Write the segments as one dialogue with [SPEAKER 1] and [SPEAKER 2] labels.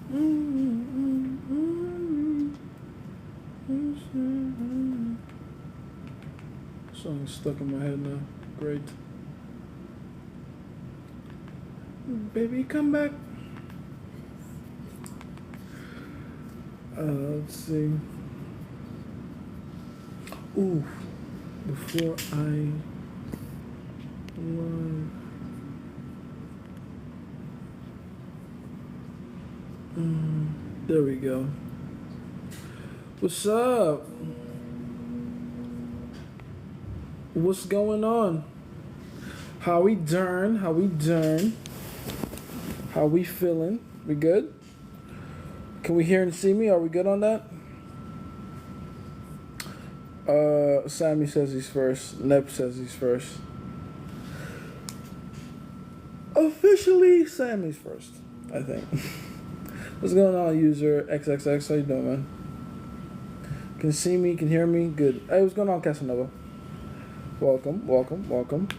[SPEAKER 1] Song's stuck in my head now. Great. Baby, come back. Let's see. Ooh, before I live. There we go. What's up? What's going on? How we doing? How we doing? How we feeling? We good? Can we hear and see me? Are we good on that? Sammy says he's first. Nep says he's first. Officially, Sammy's first, I think. What's going on, user XXX? How you doing, man? Can see me? Can hear me? Good. Hey, what's going on, Casanova? Welcome.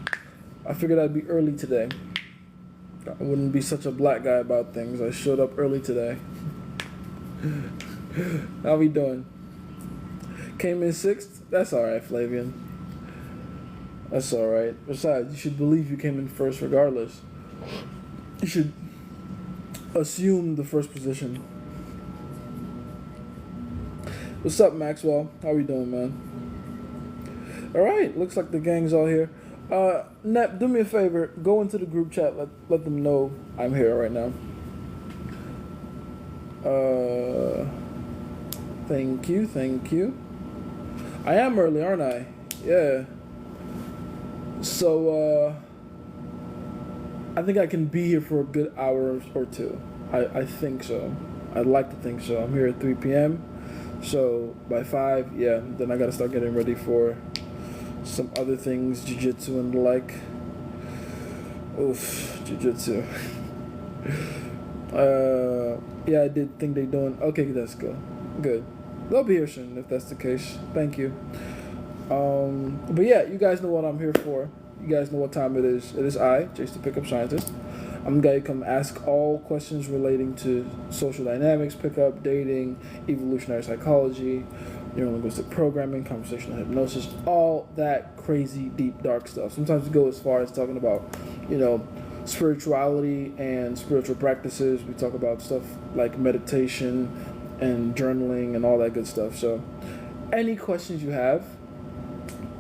[SPEAKER 1] I figured I'd be early today. I wouldn't be such a black guy about things. I showed up early today. How we doing? Came in sixth? That's alright, Flavian. That's alright. Besides, you should believe you came in first regardless. You should assume the first position. What's up, Maxwell? How we doing, man? Alright, looks like the gang's all here. Nep, do me a favor. Go into the group chat. Let them know I'm here right now. Thank you. I am early, aren't I? Yeah. So, I think I can be here for a good hour or two. I think so. I'd like to think so. I'm here at 3 p.m. So, by 5, yeah, then I gotta start getting ready for some other things, jiu-jitsu and the like. Oof, jiu-jitsu. Yeah, I did think they're doing... Okay, that's good. Good. They'll be here soon if that's the case. Thank you. But yeah, you guys know what I'm here for. You guys know what time it is. It is I, Jace the Pickup Scientist. I'm going to come ask all questions relating to social dynamics, pickup, dating, evolutionary psychology, neurolinguistic programming, conversational hypnosis, all that crazy, deep, dark stuff. Sometimes we go as far as talking about, spirituality and spiritual practices. We talk about stuff like meditation and journaling and all that good stuff. So any questions you have,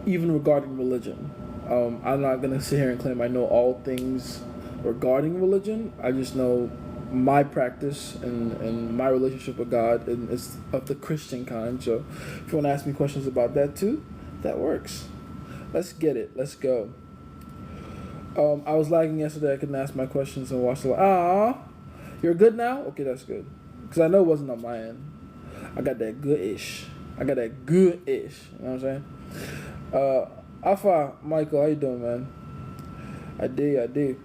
[SPEAKER 1] even regarding religion, I'm not going to sit here and claim I know all things regarding religion. I just know my practice and my relationship with God, and it's of the Christian kind. So if you want to ask me questions about that too, that works. Let's get it. Let's go. I was lagging yesterday. I couldn't ask my questions and watch the... You're good now? Okay, that's good. Because I know it wasn't on my end. I got that good-ish. You know what I'm saying? Alpha, Michael, how you doing, man? I did.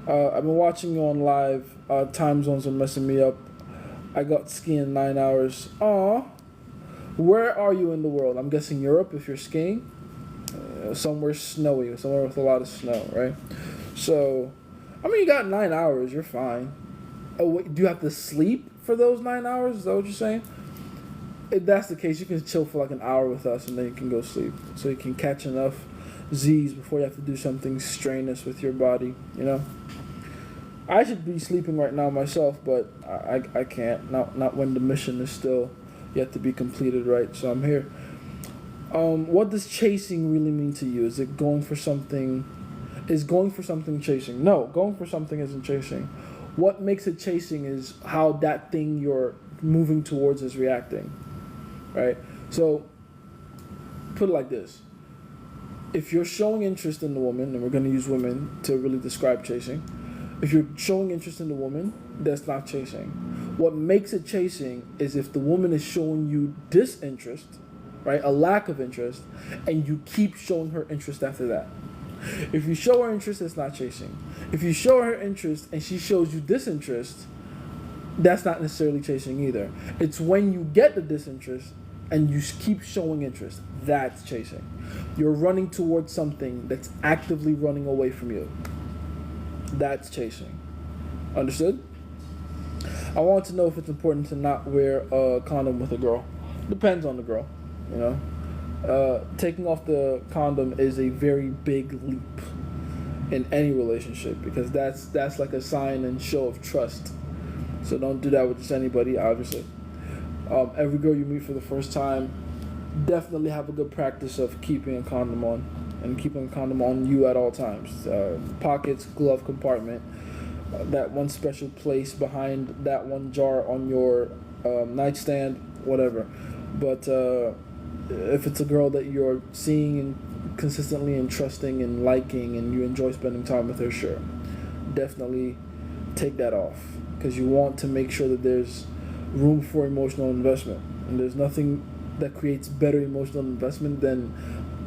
[SPEAKER 1] I've been watching you on live. Time zones are messing me up. I got skiing 9 hours. Where are you in the world? I'm guessing Europe if you're skiing. Somewhere snowy, somewhere with a lot of snow, right? So, you got 9 hours. You're fine. Oh, wait, do you have to sleep for those 9 hours? Is that what you're saying? If that's the case, you can chill for like an hour with us and then you can go sleep. So you can catch enough Z's before you have to do something strenuous with your body, I should be sleeping right now myself, but I can't. Not when the mission is still yet to be completed, right? So I'm here. What does chasing really mean to you? Is it going for something? Is going for something chasing? No, going for something isn't chasing. What makes it chasing is how that thing you're moving towards is reacting, right? So, put it like this. If you're showing interest in the woman, and we're going to use women to really describe chasing, if you're showing interest in the woman, that's not chasing. What makes it chasing is if the woman is showing you disinterest, right, a lack of interest, and you keep showing her interest after that. If you show her interest, it's not chasing. If you show her interest and she shows you disinterest, that's not necessarily chasing either. It's when you get the disinterest and you keep showing interest, that's chasing. You're running towards something that's actively running away from you. That's chasing. Understood? I want to know if it's important to not wear a condom with a girl. Depends on the girl, you know. Taking off the condom is a very big leap in any relationship because that's like a sign and show of trust. So don't do that with just anybody, obviously. Every girl you meet for the first time, definitely have a good practice of keeping a condom on and keeping a condom on you at all times. Pockets, glove compartment, that one special place behind that one jar on your nightstand, whatever. But if it's a girl that you're seeing and consistently and trusting and liking and you enjoy spending time with her, sure, definitely take that off because you want to make sure that there's room for emotional investment. And there's nothing that creates better emotional investment than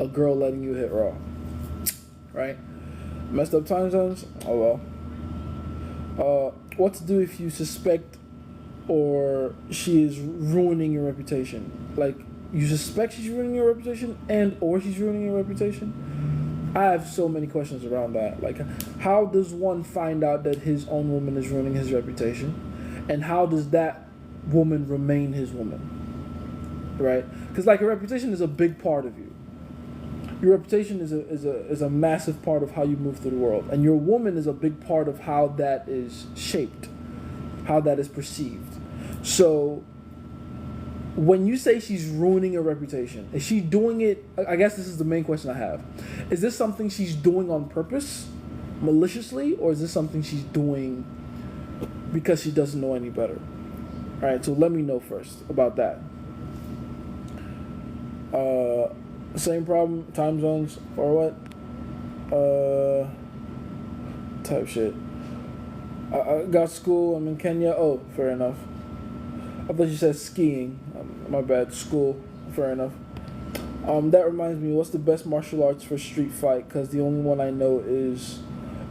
[SPEAKER 1] a girl letting you hit raw. Right? Messed up time zones? Oh well. What to do if you suspect or she is ruining your reputation? Like, you suspect she's ruining your reputation and or she's ruining your reputation? I have so many questions around that. Like, how does one find out that his own woman is ruining his reputation? And how does that woman remain his woman? Right? Because, like, your reputation is a big part of you. Your reputation is a massive part of how you move through the world. And your woman is a big part of how that is shaped, how that is perceived. So when you say she's ruining your reputation, is she doing it? I guess this is the main question I have. Is this something she's doing on purpose, maliciously, or is this something she's doing because she doesn't know any better? All right, so let me know first about that. Same problem, time zones, or what? Type shit. I got school, I'm in Kenya. Oh, fair enough. I thought you said skiing. My bad, school. Fair enough. That reminds me, what's the best martial arts for street fight? Because the only one I know is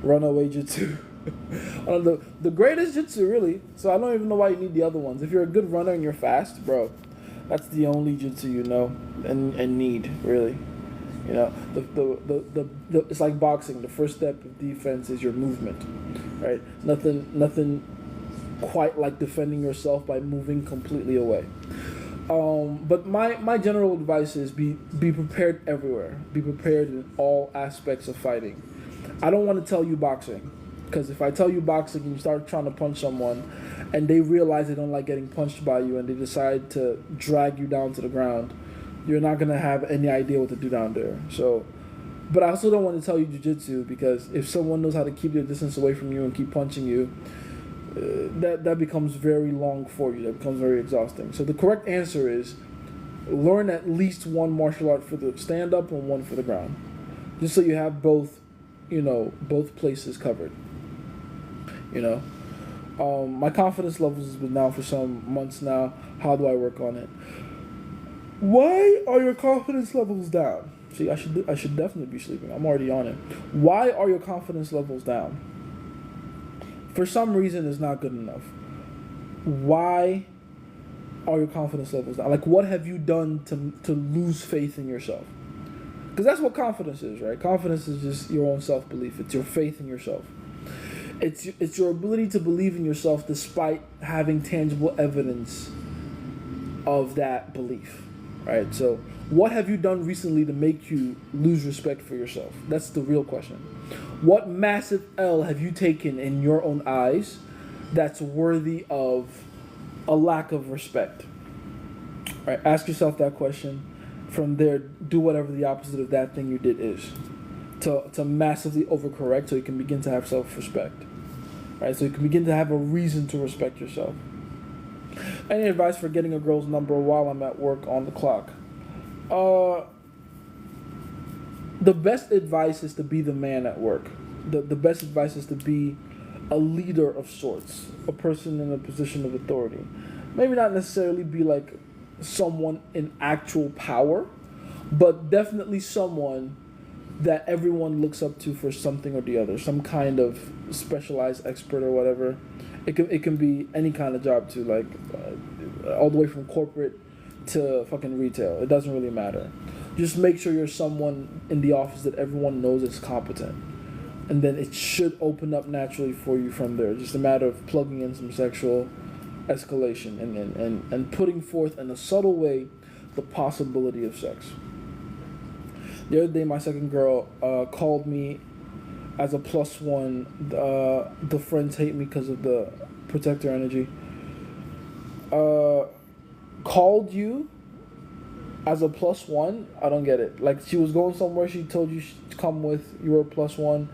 [SPEAKER 1] runaway jitsu. The greatest jitsu, really. So I don't even know why you need the other ones. If you're a good runner and you're fast, bro, that's the only jitsu you know and need, really. You know, the it's like boxing. The first step of defense is your movement, right? Nothing quite like defending yourself by moving completely away. But my general advice is be prepared everywhere. Be prepared in all aspects of fighting. I don't want to tell you boxing, because if I tell you boxing and you start trying to punch someone and they realize they don't like getting punched by you and they decide to drag you down to the ground, you're not going to have any idea what to do down there. So, but I also don't want to tell you jiu-jitsu, because if someone knows how to keep their distance away from you and keep punching you, that becomes very long for you. That becomes very exhausting. So the correct answer is learn at least one martial art for the stand-up and one for the ground, just so you have both, both places covered. My confidence levels has been down for some months now. How do I work on it? Why are your confidence levels down? See, I should definitely be sleeping. I'm already on it. Why are your confidence levels down? For some reason, it's not good enough. Why are your confidence levels down? Like, what have you done to lose faith in yourself? Because that's what confidence is, right? Confidence is just your own self-belief. It's your faith in yourself. It's your ability to believe in yourself despite having tangible evidence of that belief, right? So what have you done recently to make you lose respect for yourself? That's the real question. What massive L have you taken in your own eyes that's worthy of a lack of respect? Right? Ask yourself that question. From there, do whatever the opposite of that thing you did is to massively overcorrect so you can begin to have self-respect. Right? So you can begin to have a reason to respect yourself. Any advice for getting a girl's number while I'm at work on the clock? The best advice is to be the man at work. The best advice is to be a leader of sorts, a person in a position of authority. Maybe not necessarily be like someone in actual power, but definitely someone that everyone looks up to for something or the other, some kind of specialized expert or whatever. It can be any kind of job too, like all the way from corporate to fucking retail. It doesn't really matter. Just make sure you're someone in the office that everyone knows is competent. And then it should open up naturally for you from there. Just a matter of plugging in some sexual escalation and putting forth in a subtle way the possibility of sex. The other day, my second girl called me as a +1. The friends hate me because of the protector energy. Called you as a +1? I don't get it. Like, she was going somewhere, she told you to come with, you were a +1.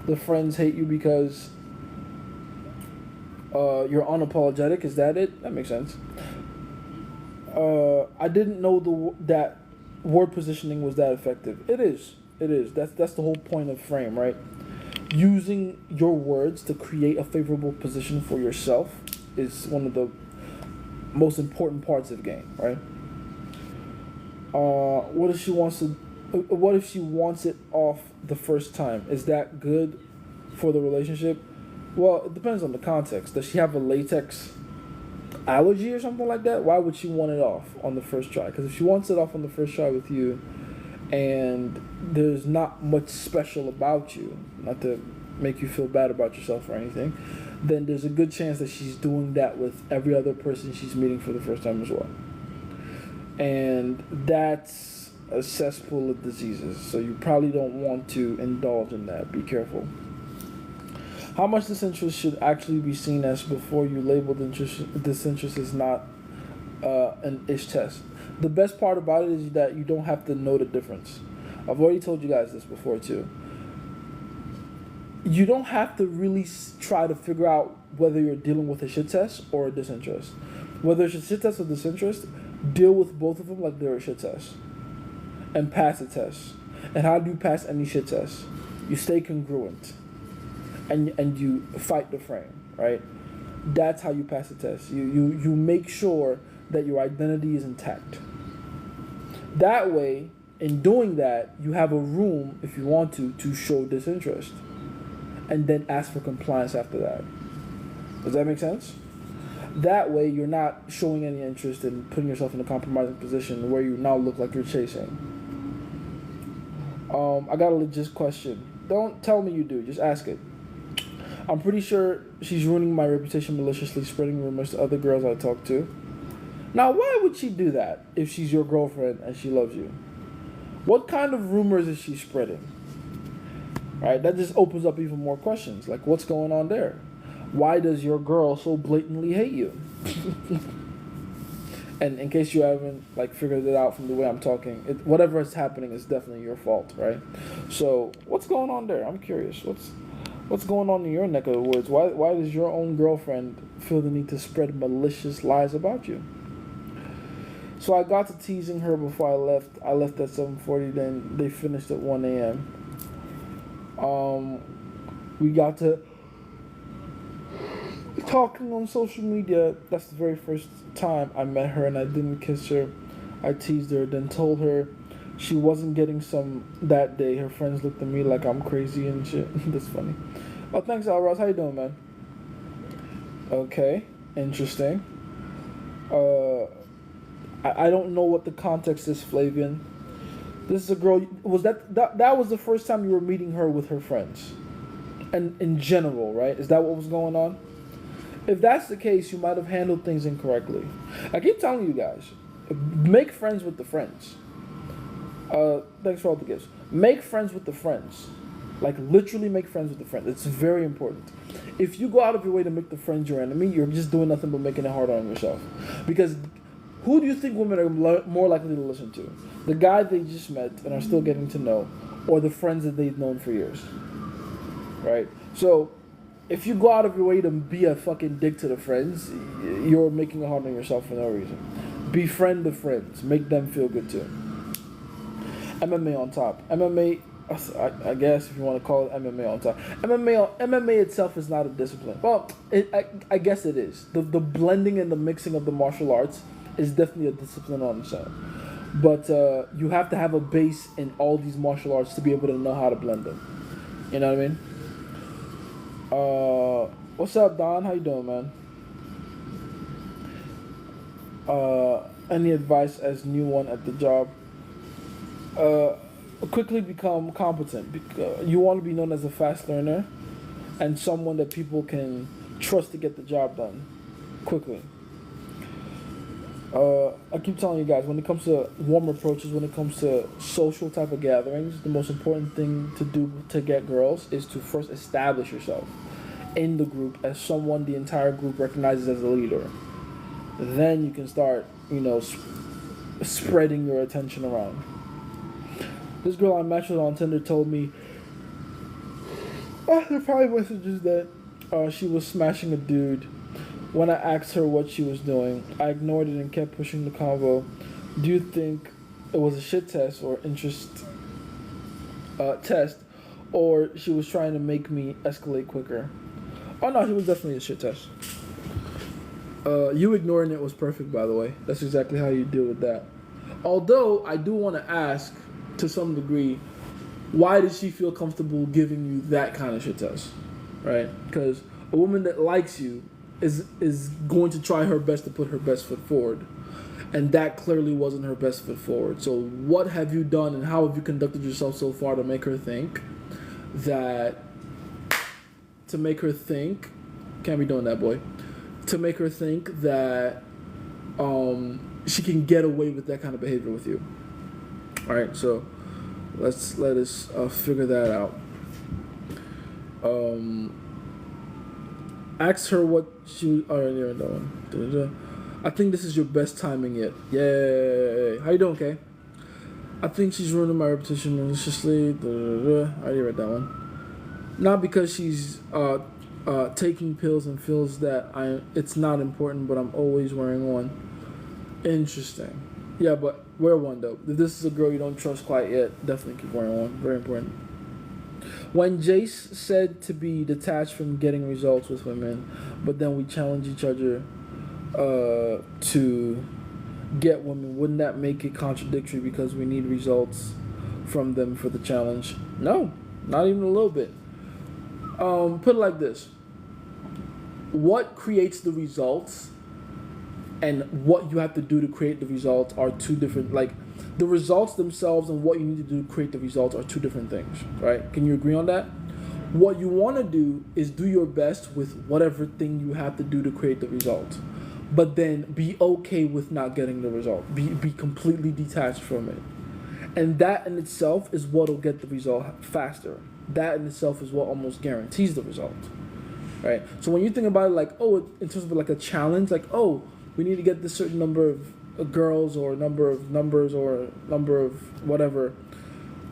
[SPEAKER 1] The friends hate you because you're unapologetic. Is that it? That makes sense. I didn't know that word positioning was that effective. It is. That's the whole point of frame, right? Using your words to create a favorable position for yourself is one of the most important parts of the game, right? What if she wants it off the first time? Is that good for the relationship? Well, it depends on the context. Does she have a latex allergy or something like that? Why would she want it off on the first try? Because if she wants it off on the first try with you, and there's not much special about you, not to make you feel bad about yourself or anything, then there's a good chance that she's doing that with every other person she's meeting for the first time as well. And that's a cesspool of diseases, so you probably don't want to indulge in that. Be careful. How much disinterest should actually be seen as before you label disinterest as not an ish test? The best part about it is that you don't have to know the difference. I've already told you guys this before too. You don't have to really try to figure out whether you're dealing with a shit test or a disinterest. Whether it's a shit test or disinterest, deal with both of them like they're a shit test. And pass the test. And how do you pass any shit test? You stay congruent. And you fight the frame, right? That's how you pass the test. You make sure that your identity is intact. That way, in doing that, you have a room, if you want to show disinterest. And then ask for compliance after that. Does that make sense? That way, you're not showing any interest in putting yourself in a compromising position where you now look like you're chasing. I got a legit question. Don't tell me you do, just ask it. I'm pretty sure she's ruining my reputation maliciously, spreading rumors to other girls I talk to. Now, why would she do that if she's your girlfriend and she loves you? What kind of rumors is she spreading? Right? That just opens up even more questions. Like, what's going on there? Why does your girl so blatantly hate you? And in case you haven't figured it out from the way I'm talking, whatever is happening is definitely your fault, right? So, what's going on there? I'm curious. What's going on in your neck of the woods? Why does your own girlfriend feel the need to spread malicious lies about you? So I got to teasing her before I left. I left at 7:40, then they finished at 1 a.m. We got to talking on social media. That's the very first time I met her, and I didn't kiss her. I teased her, then told her she wasn't getting some that day. Her friends looked at me like I'm crazy and shit. That's funny. Oh, thanks, Al Ross. How you doing, man? Okay, interesting. I don't know what the context is, Flavian. This is a girl. Was that was the first time you were meeting her with her friends, and in general, right? Is that what was going on? If that's the case, you might have handled things incorrectly. I keep telling you guys, make friends with the friends. Thanks for all the gifts. Make friends with the friends. Literally make friends with the friends. It's very important. If you go out of your way to make the friends your enemy, you're just doing nothing but making it harder on yourself. Because who do you think women are more likely to listen to? The guy they just met and are still getting to know, or the friends that they've known for years? Right? So, if you go out of your way to be a fucking dick to the friends, you're making it hard on yourself for no reason. Befriend the friends. Make them feel good too. MMA on top. MMA, I guess if you want to call it MMA on top. MMA itself is not a discipline. Well, I guess it is. The blending and the mixing of the martial arts is definitely a discipline on its own. But you have to have a base in all these martial arts to be able to know how to blend them. You know what I mean? What's up, Don? How you doing, man? Any advice as new one at the job? Quickly become competent. You want to be known as a fast learner and someone that people can trust to get the job done quickly. I keep telling you guys, when it comes to warm approaches, when it comes to social type of gatherings, the most important thing to do to get girls is to first establish yourself in the group as someone the entire group recognizes as a leader. Then you can start, spreading your attention around. This girl I matched with on Tinder told me, there probably messages that she was smashing a dude. When I asked her what she was doing, I ignored it and kept pushing the convo. Do you think it was a shit test or interest test, or she was trying to make me escalate quicker? Oh no, it was definitely a shit test. You ignoring it was perfect, by the way. That's exactly how you deal with that. Although, I do want to ask, to some degree, why did she feel comfortable giving you that kind of shit test? Right? Because a woman that likes you is going to try her best to put her best foot forward. And that clearly wasn't her best foot forward. So what have you done and how have you conducted yourself so far to make her think, can't be doing that, boy, to make her think that she can get away with that kind of behavior with you. All right, so let us figure that out. Ask her what she. Alright, that one. I think this is your best timing yet. Yay! How you doing, Kay? I think she's ruining my reputation maliciously. I already read that one. Not because she's taking pills and feels that it's not important, but I'm always wearing one. Interesting. Yeah, but wear one though. If this is a girl you don't trust quite yet, definitely keep wearing one. Very important. When Jace said to be detached from getting results with women, but then we challenge each other to get women, wouldn't that make it contradictory because we need results from them for the challenge? No, not even a little bit. Put it like this. What creates the results and what you have to do to create the results are two different, like, the results themselves and what you need to do to create the results are two different things, right? Can you agree on that? What you want to do is do your best with whatever thing you have to do to create the result. But then be okay with not getting the result. Be completely detached from it. And that in itself is what will get the result faster. That in itself is what almost guarantees the result, right? So when you think about it like, in terms of like a challenge, like, we need to get this certain number of girls or number of numbers or number of whatever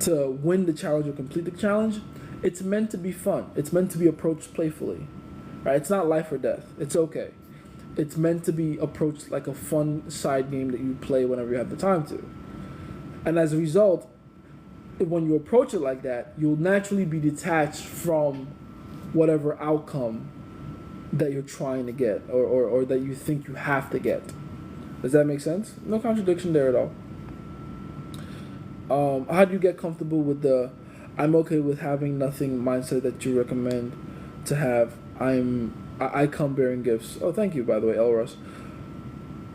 [SPEAKER 1] to win the challenge or complete the challenge, it's meant to be fun. It's meant to be approached playfully, right? It's not life or death. It's okay. It's meant to be approached like a fun side game that you play whenever you have the time to. And as a result, when you approach it like that, you'll naturally be detached from whatever outcome that you're trying to get or that you think you have to get. Does that make sense? No contradiction there at all. How do you get comfortable with the I'm okay with having nothing mindset that you recommend to have? I come bearing gifts. Oh, thank you, by the way, Elros.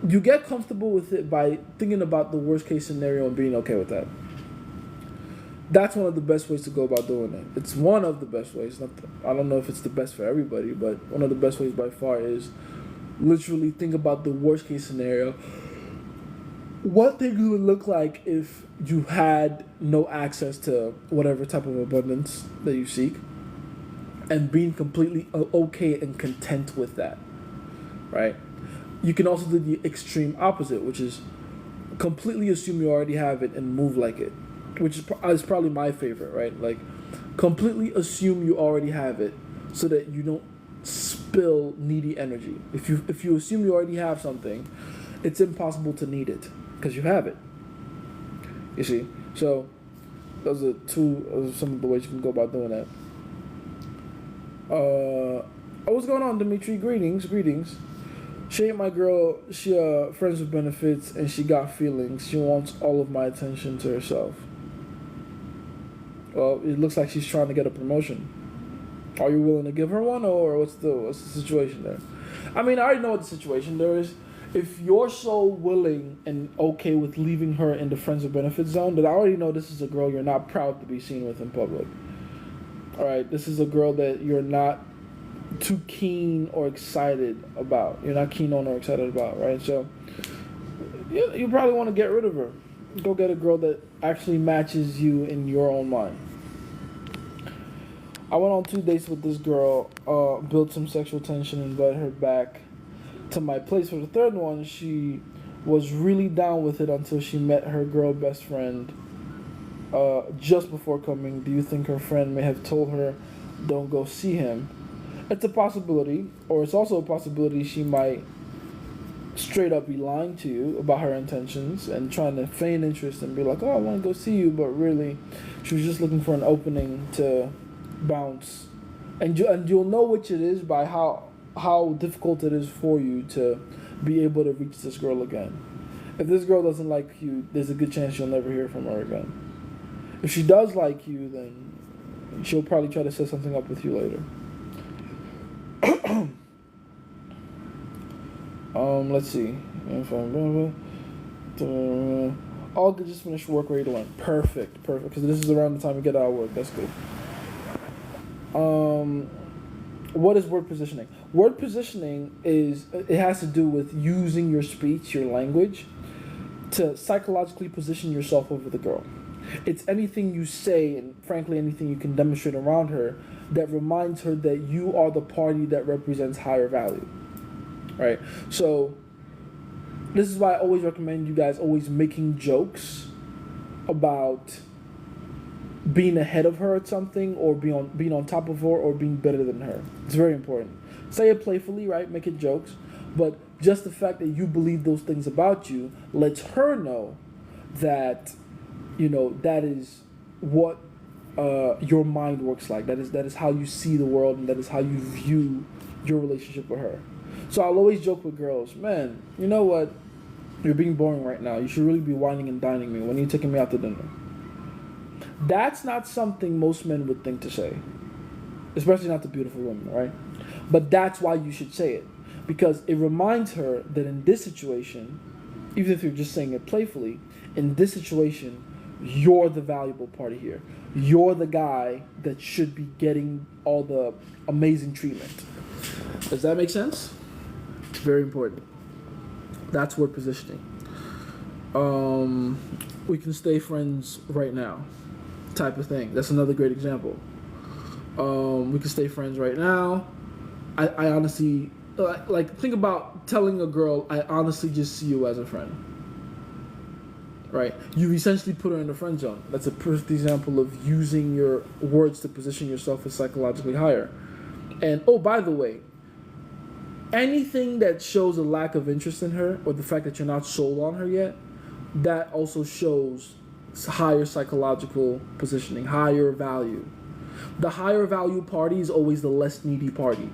[SPEAKER 1] You get comfortable with it by thinking about the worst case scenario and being okay with that. That's one of the best ways to go about doing it. It's one of the best ways. I don't know if it's the best for everybody, but one of the best ways by far is literally think about the worst case scenario. What things would look like if you had no access to whatever type of abundance that you seek, and being completely okay and content with that, right? You can also do the extreme opposite, which is completely assume you already have it and move like it, which is probably my favorite, right? Like, completely assume you already have it so that you don't spill needy energy. If you assume you already have something, it's impossible to need it because you have it. You see? So those are some of the ways you can go about doing that. What's going on, Dimitri? Greetings. She ain't my girl. She friends with benefits and she got feelings. She wants all of my attention to herself. Well, it looks like she's trying to get a promotion. Are you willing to give her one, or what's the situation there? I mean, I already know what the situation there is. If you're so willing and okay with leaving her in the friends with benefits zone, then I already know this is a girl you're not proud to be seen with in public. All right, this is a girl that you're not too keen or excited about. You're not keen on or excited about, right? So You probably want to get rid of her. Go get a girl that actually matches you in your own mind. I went on 2 dates with this girl, built some sexual tension, invited her back to my place for the third one. She was really down with it until she met her girl best friend just before coming. Do you think her friend may have told her, don't go see him? It's a possibility, or it's also a possibility she might straight up be lying to you about her intentions and trying to feign interest and be like, oh, I want to go see you, but really she was just looking for an opening to bounce. And you'll know which it is by how difficult it is for you to be able to reach this girl again. If this girl doesn't like you, there's a good chance you'll never hear from her again. If she does like you, then she'll probably try to set something up with you later. Let's see. All good, just finished work, ready to learn. Perfect. Because this is around the time we get out of work. That's good. What is word positioning? Word positioning it has to do with using your speech, your language, to psychologically position yourself over the girl. It's anything you say, and frankly anything you can demonstrate around her that reminds her that you are the party that represents higher value. Right? So this is why I always recommend you guys always making jokes about being ahead of her at something, or being on top of her, or being better than her. It's very important. Say it playfully, right? Make it jokes. But just the fact that you believe those things about you lets her know that, that is what your mind works like. That is how you see the world, and that is how you view your relationship with her. So I'll always joke with girls, man, you know what? You're being boring right now. You should really be whining and dining me. When are you taking me out to dinner? That's not something most men would think to say, especially not the beautiful women, right? But that's why you should say it, because it reminds her that in this situation, even if you're just saying it playfully, in this situation, you're the valuable party here. You're the guy that should be getting all the amazing treatment. Does that make sense? It's very important. That's word positioning. We can stay friends right now, type of thing. That's another great example. We can stay friends right now. I honestly, think about telling a girl, I honestly just see you as a friend. Right? You essentially put her in the friend zone. That's a perfect example of using your words to position yourself as psychologically higher. And, oh, by the way, anything that shows a lack of interest in her, or the fact that you're not sold on her yet, that also shows higher psychological positioning, higher value. The higher value party is always the less needy party.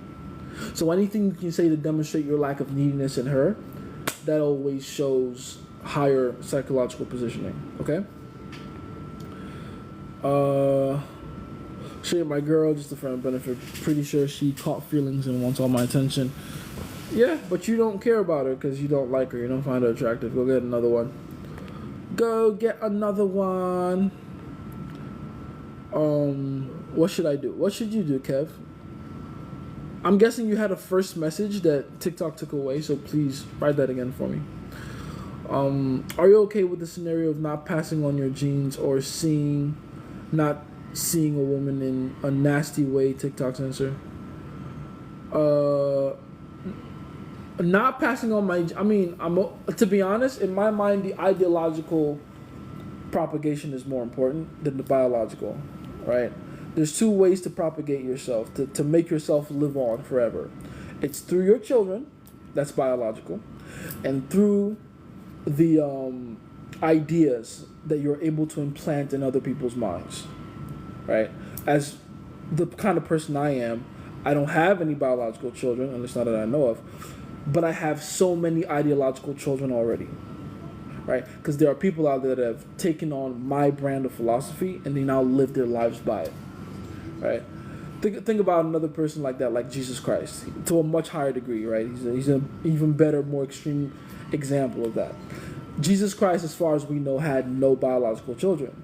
[SPEAKER 1] So anything you can say to demonstrate your lack of neediness in her, that always shows higher psychological positioning. Okay? She ain't my girl, just a friend of benefit. Pretty sure she caught feelings and wants all my attention. Yeah, but you don't care about her because you don't like her. You don't find her attractive. Go get another one. Go get another one. What should I do? What should you do, Kev? I'm guessing you had a first message that TikTok took away, so please write that again for me. Are you okay with the scenario of not passing on your genes, or not seeing a woman in a nasty way? TikTok censor. Not passing on my, to be honest, in my mind, the ideological propagation is more important than the biological, right? There's two ways to propagate yourself, to make yourself live on forever. It's through your children, that's biological, and through the ideas that you're able to implant in other people's minds, right? As the kind of person I am, I don't have any biological children, at least not that I know of, but I have so many ideological children already, right? Because there are people out there that have taken on my brand of philosophy and they now live their lives by it, right? Think about another person like that, like Jesus Christ, to a much higher degree, right? He's an even better, more extreme example of that. Jesus Christ, as far as we know, had no biological children.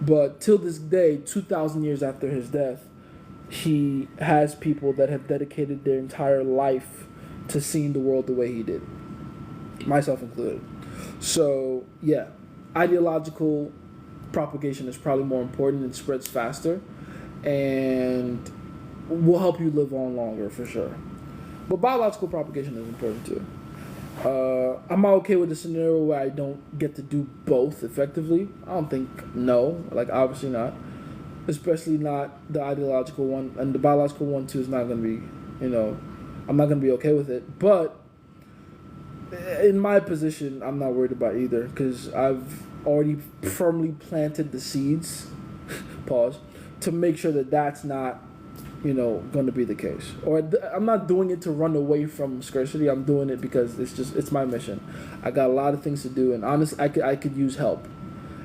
[SPEAKER 1] But till this day, 2,000 years after his death, he has people that have dedicated their entire life to seeing the world the way he did, myself included. So yeah, ideological propagation is probably more important. It spreads faster, and will help you live on longer for sure. But biological propagation is important too. Am I okay with the scenario where I don't get to do both effectively? I don't think no. Like obviously not. Especially not the ideological one, and the biological one too is not going to be, I'm not going to be okay with it. But in my position, I'm not worried about either because I've already firmly planted the seeds. Pause. To make sure that that's not going to be the case. Or I'm not doing it to run away from scarcity. I'm doing it because it's my mission. I got a lot of things to do, and honestly, I could use help.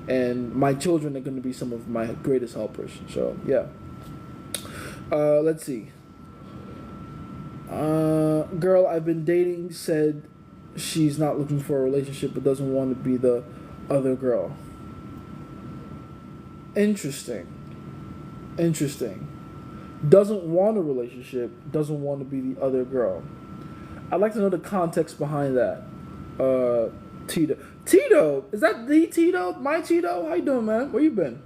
[SPEAKER 1] And my children are going to be some of my greatest helpers. So yeah. Let's see. Girl I've been dating said she's not looking for a relationship but doesn't want to be the other girl. Interesting. Doesn't want a relationship, doesn't want to be the other girl. I'd like to know the context behind that. Tito, is that the Tito? My Tito? How you doing, man? Where you been?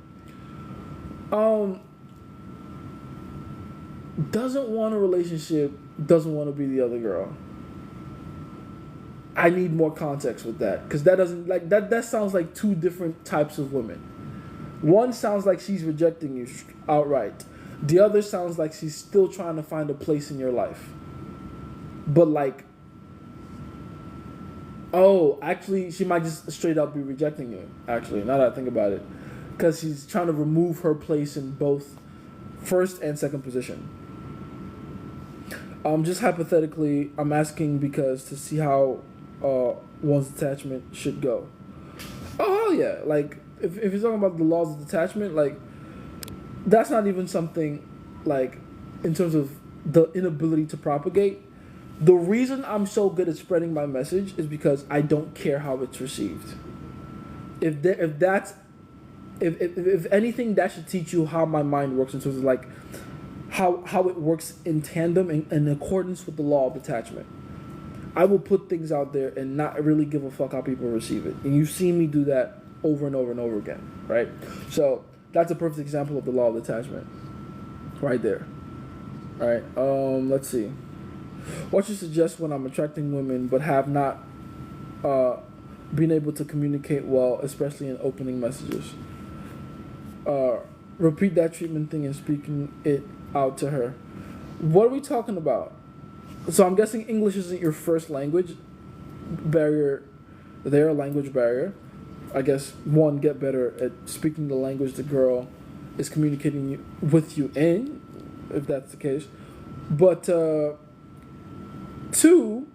[SPEAKER 1] Doesn't want a relationship, doesn't want to be the other girl. I need more context with that because that doesn't that sounds like two different types of women. One sounds like she's rejecting you outright. The other sounds like she's still trying to find a place in your life. But actually, she might just straight up be rejecting you, actually, now that I think about it. Because she's trying to remove her place in both first and second position. Just hypothetically, I'm asking because to see how one's attachment should go. Oh, hell yeah. Like, if you're talking about the laws of detachment, like, that's not even something, like, in terms of the inability to propagate. The reason I'm so good at spreading my message is because I don't care how it's received. If anything, that should teach you how my mind works in terms of, like, how it works in tandem in accordance with the law of attachment. I will put things out there and not really give a fuck how people receive it. And you've seen me do that over and over and over again, right? So that's a perfect example of the law of attachment right there. All right, let's see. What you suggest when I'm attracting women but have not been able to communicate well, especially in opening messages? Repeat that treatment thing and speaking it out to her. What are we talking about? So I'm guessing English isn't your first language. Language barrier. I guess, one, get better at speaking the language the girl is communicating with you in, if that's the case. But, two,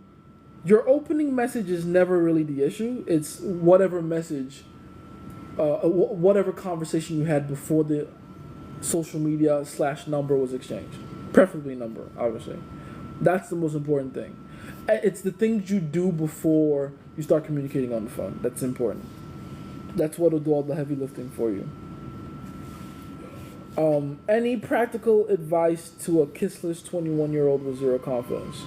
[SPEAKER 1] your opening message is never really the issue. It's whatever message, whatever conversation you had before the social media / number was exchanged. Preferably number, obviously. That's the most important thing. It's the things you do before you start communicating on the phone that's important. That's what will do all the heavy lifting for you. Any practical advice to a kissless 21-year-old with zero confidence?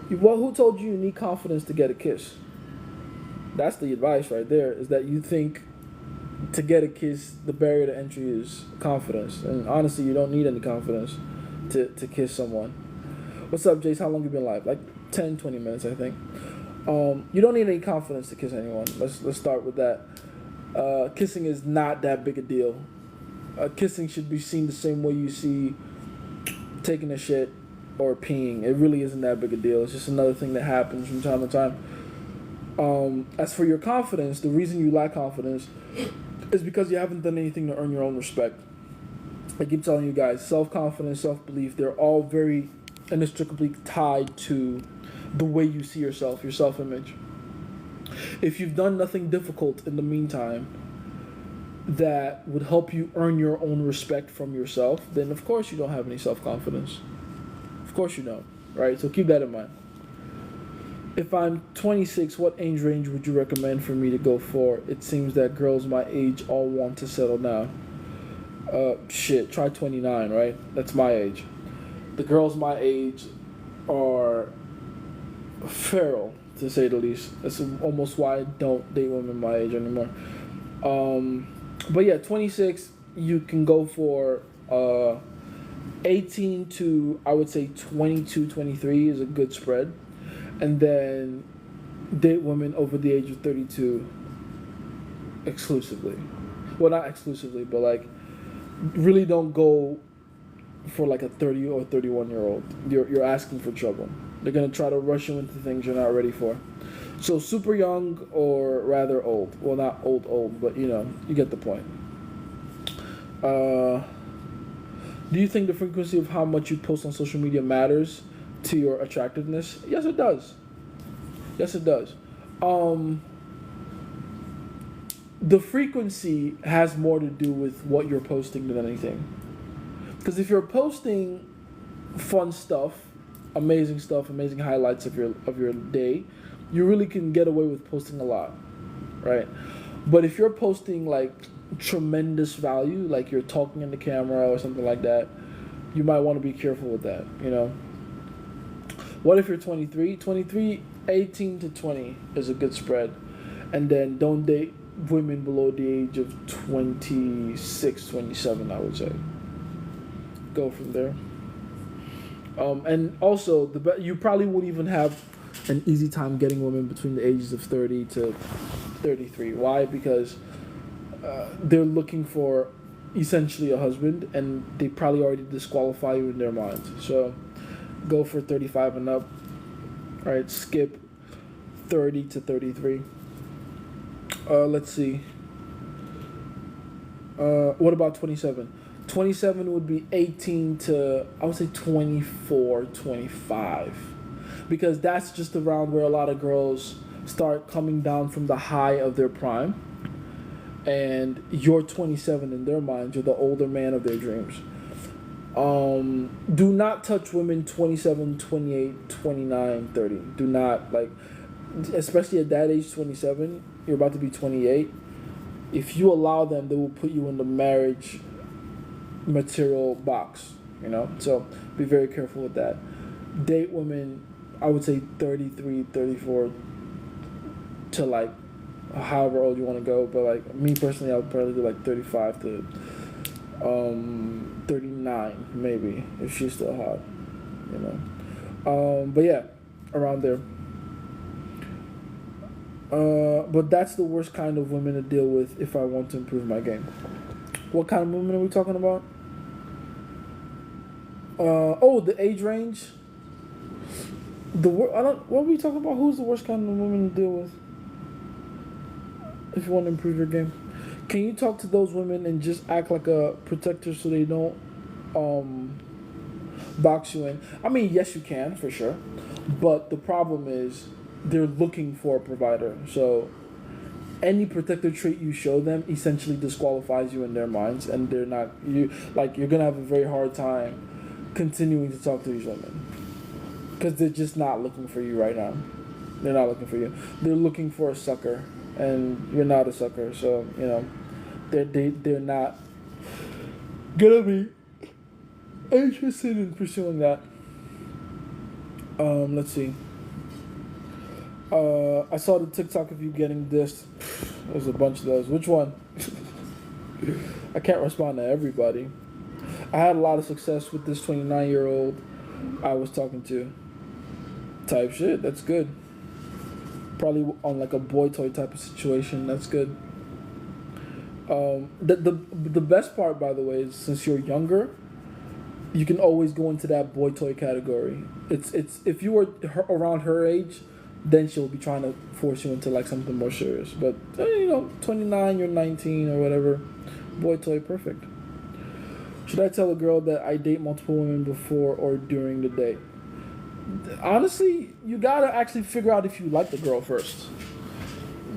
[SPEAKER 1] Well, who told you need confidence to get a kiss? That's the advice right there, is that you think to get a kiss, the barrier to entry is confidence. And honestly, you don't need any confidence to kiss someone. What's up, Jace? How long you been live? Like 10, 20 minutes, I think. You don't need any confidence to kiss anyone. Let's start with that. Kissing is not that big a deal. Kissing should be seen the same way you see taking a shit or peeing. It really isn't that big a deal. It's just another thing that happens from time to time. As for your confidence, the reason you lack confidence is because you haven't done anything to earn your own respect. I keep telling you guys, self-confidence, self-belief, they're all very inextricably tied to the way you see yourself, your self-image. If you've done nothing difficult in the meantime that would help you earn your own respect from yourself, then of course you don't have any self-confidence. Of course you don't, right? So keep that in mind. If I'm 26, what age range would you recommend for me to go for? It seems that girls my age all want to settle down. Try 29, right? That's my age. The girls my age are feral to say the least. That's almost why I don't date women my age anymore. But yeah, 26, you can go for 18 to, I would say, 22, 23 is a good spread. And then date women over the age of 32 exclusively. Well, not exclusively, but like really don't go for like a 30 or 31-year-old. You're asking for trouble. They're going to try to rush you into things you're not ready for. So super young or rather old. Well, not old, but you get the point. Do you think the frequency of how much you post on social media matters to your attractiveness? Yes, it does. Yes, it does. The frequency has more to do with what you're posting than anything. Because if you're posting fun stuff, amazing highlights of your day, you really can get away with posting a lot, right? But if you're posting like tremendous value, like you're talking in the camera or something like that, you might want to be careful with that, What if you're 23? 23, 18 to 20 is a good spread. And then don't date women below the age of 26, 27, I would say. Go from there. And also, you probably would even have an easy time getting women between the ages of 30 to 33. Why? Because they're looking for essentially a husband, and they probably already disqualify you in their minds. So go for 35 and up. All right, skip 30 to 33. Let's see. What about 27? 27 would be 18 to, I would say 24, 25. Because that's just around where a lot of girls start coming down from the high of their prime. And you're 27 in their minds. You're the older man of their dreams. Do not touch women 27, 28, 29, 30. Do not, especially at that age, 27, you're about to be 28. If you allow them, they will put you in the marriage material box, So be very careful with that. Date women, I would say 33, 34 to however old you want to go. But me personally, I would probably do 35 to 39 maybe, if she's still hot, But yeah, around there. But that's the worst kind of women to deal with if I want to improve my game. What kind of women are we talking about? The age range. What were we talking about? Who's the worst kind of women to deal with if you want to improve your game? Can you talk to those women and just act like a protector so they don't box you in? I mean, yes, you can, for sure. But the problem is they're looking for a provider. So any protective trait you show them essentially disqualifies you in their minds, and you're gonna have a very hard time continuing to talk to these women because they're just not looking for you right now. They're not looking for you. They're looking for a sucker, and you're not a sucker. So they're not gonna be interested in pursuing that. Let's see. I saw the TikTok of you getting dissed. There's a bunch of those. Which one? I can't respond to everybody. I had a lot of success with this 29-year-old I was talking to. Type shit. That's good. Probably on a boy toy type of situation. That's good. The best part, by the way, is since you're younger, you can always go into that boy toy category. It's if you were around her age, then she'll be trying to force you into something more serious. But 29, you're 19 or whatever, boy toy, perfect. Should I tell a girl that I date multiple women before or during the date? Honestly, you gotta actually figure out if you like the girl first.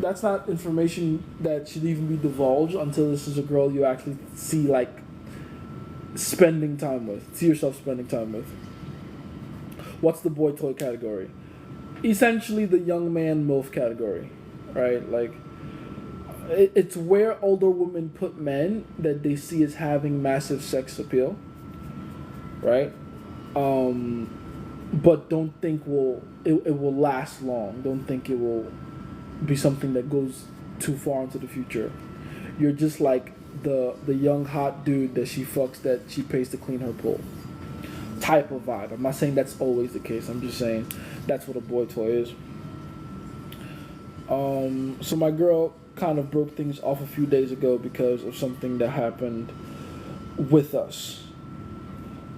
[SPEAKER 1] That's not information that should even be divulged until this is a girl you actually see spending time with. See yourself spending time with. What's the boy toy category? Essentially the young man MILF category, right? It's where older women put men that they see as having massive sex appeal, right? but don't think it will last long. Don't think it will be something that goes too far into the future. You're just like the young hot dude that she fucks that she pays to clean her pool type of vibe. I'm not saying that's always the case. I'm just saying that's what a boy toy is. So my girl kind of broke things off a few days ago because of something that happened with us.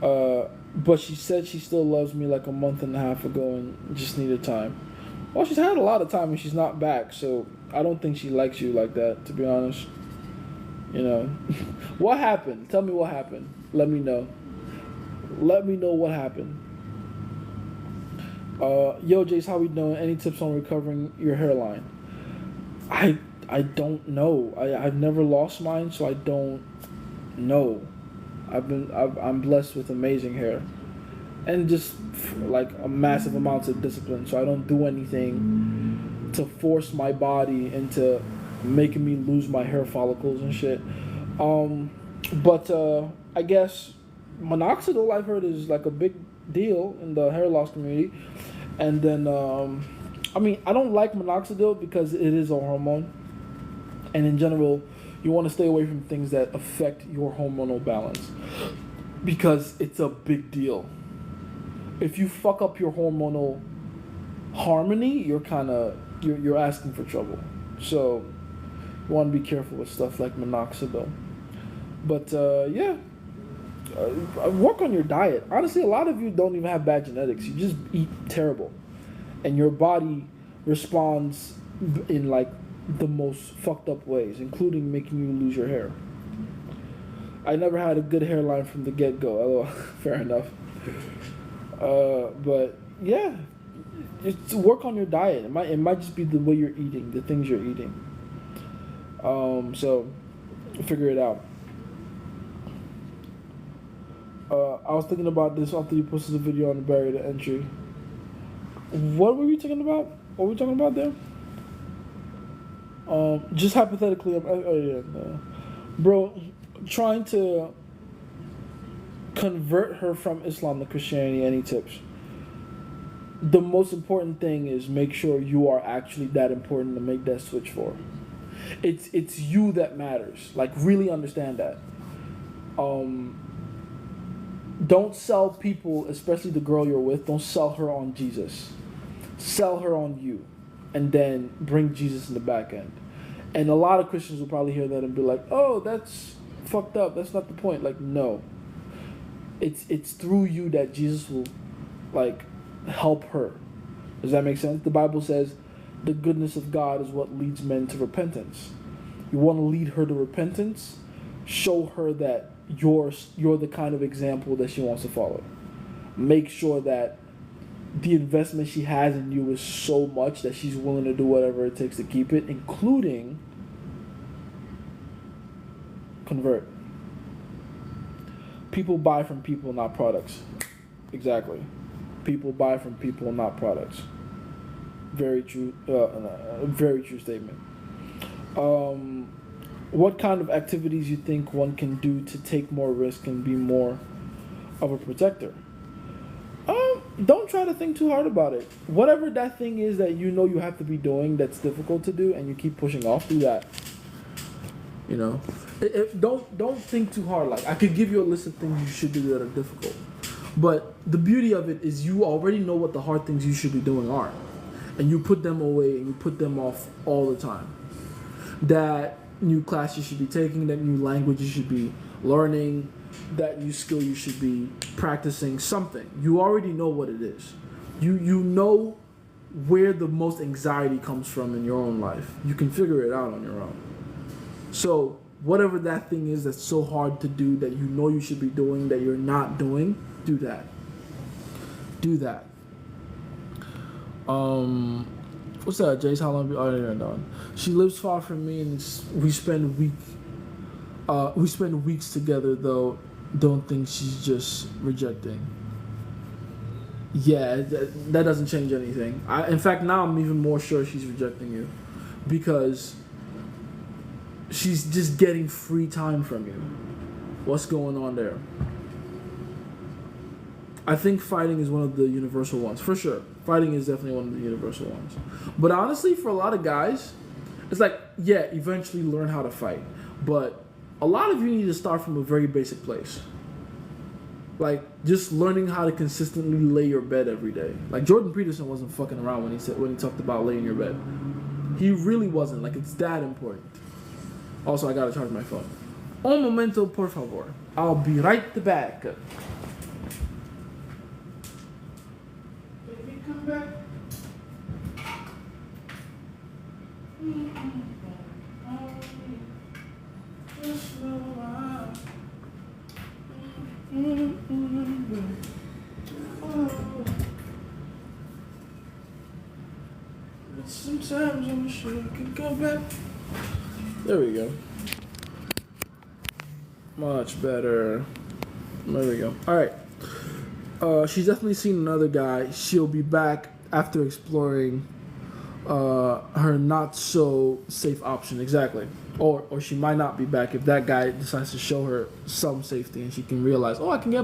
[SPEAKER 1] But she said she still loves me like a month and a half ago and just needed time. Well, she's had a lot of time and she's not back, so I don't think she likes you like that, to be honest. You know. What happened? Tell me what happened. Let me know. Let me know what happened. Yo, Jace, how we doing? Any tips on recovering your hairline? I don't know. I've never lost mine, so I don't know. I'm blessed with amazing hair, and just like a massive amounts of discipline. So I don't do anything to force my body into making me lose my hair follicles and shit. But I guess minoxidil, I've heard, is like a big deal in the hair loss community. And then I mean, I don't like minoxidil because it is a hormone, and in general you want to stay away from things that affect your hormonal balance because it's a big deal. If you fuck up your hormonal harmony, you're asking for trouble. So you want to be careful with stuff like minoxidil. But work on your diet. Honestly, a lot of you don't even have bad genetics. You just eat terrible, and your body responds in like the most fucked up ways, including making you lose your hair. I never had a good hairline from the get-go. Fair enough. But yeah, it's work on your diet. It might just be the way you're eating, the things you're eating. So figure it out. I was thinking about this after you posted the video on the barrier to entry. What were we talking about? What were we talking about there? Just hypothetically, bro, trying to convert her from Islam to Christianity. Any tips? The most important thing is make sure you are actually that important to make that switch for. It's you that matters. Like, really understand that. Don't sell people, especially the girl you're with, don't sell her on Jesus. Sell her on you, and then bring Jesus in the back end. And a lot of Christians will probably hear that and be like, oh, that's fucked up. That's not the point. Like, no. It's through you that Jesus will, like, help her. Does that make sense? The Bible says the goodness of God is what leads men to repentance. You want to lead her to repentance? Show her that you're the kind of example that she wants to follow. Make sure that the investment she has in you is so much that she's willing to do whatever it takes to keep it, including convert. People buy from people, not products. Exactly. People buy from people, not products. Very true. Very true statement. What kind of activities you think one can do to take more risk and be more of a protector? Don't try to think too hard about it. Whatever that thing is that you know you have to be doing that's difficult to do and you keep pushing off, do that. You know, don't think too hard. Like, I could give you a list of things you should do that are difficult, but the beauty of it is you already know what the hard things you should be doing are, and you put them away and you put them off all the time. That new class you should be taking, that new language you should be learning, that new skill you should be practicing, something. You already know what it is. You know where the most anxiety comes from in your own life. You can figure it out on your own. So whatever that thing is that's so hard to do that you know you should be doing that you're not doing, do that. Do that. What's that, Jace? How long? Oh, no. She lives far from me, and we spend weeks together. Though, don't think she's just rejecting. Yeah, that doesn't change anything. In fact, now I'm even more sure she's rejecting you, because she's just getting free time from you. What's going on there? I think fighting is one of the universal ones, for sure. Fighting is definitely one of the universal ones. But honestly, for a lot of guys, it's like, yeah, eventually learn how to fight. But a lot of you need to start from a very basic place. Like, just learning how to consistently lay your bed every day. Like, Jordan Peterson wasn't fucking around when he talked about laying your bed. He really wasn't. Like, it's that important. Also, I gotta charge my phone. Un momento, por favor. I'll be right back. Baby, come back. But sometimes I'm sure I can come back. There we go. Much better. There we go. Alright. She's definitely seen another guy. She'll be back after exploring her not so safe option. Exactly. Or she might not be back if that guy decides to show her some safety and she can realize, oh, I can get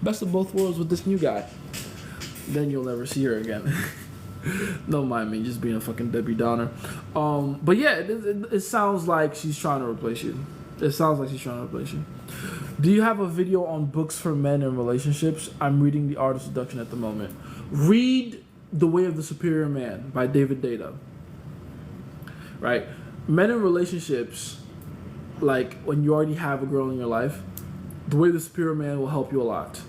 [SPEAKER 1] best of both worlds with this new guy. Then you'll never see her again. Don't mind me, just being a fucking Debbie Downer. But yeah, it sounds like she's trying to replace you. It sounds like she's trying to replace you. Do you have a video on books for men and relationships? I'm reading The Art of Seduction at the moment. Read The Way of the Superior Man by David Data. Right? Men in relationships, like when you already have a girl in your life, The Way of the Superior Man will help you a lot.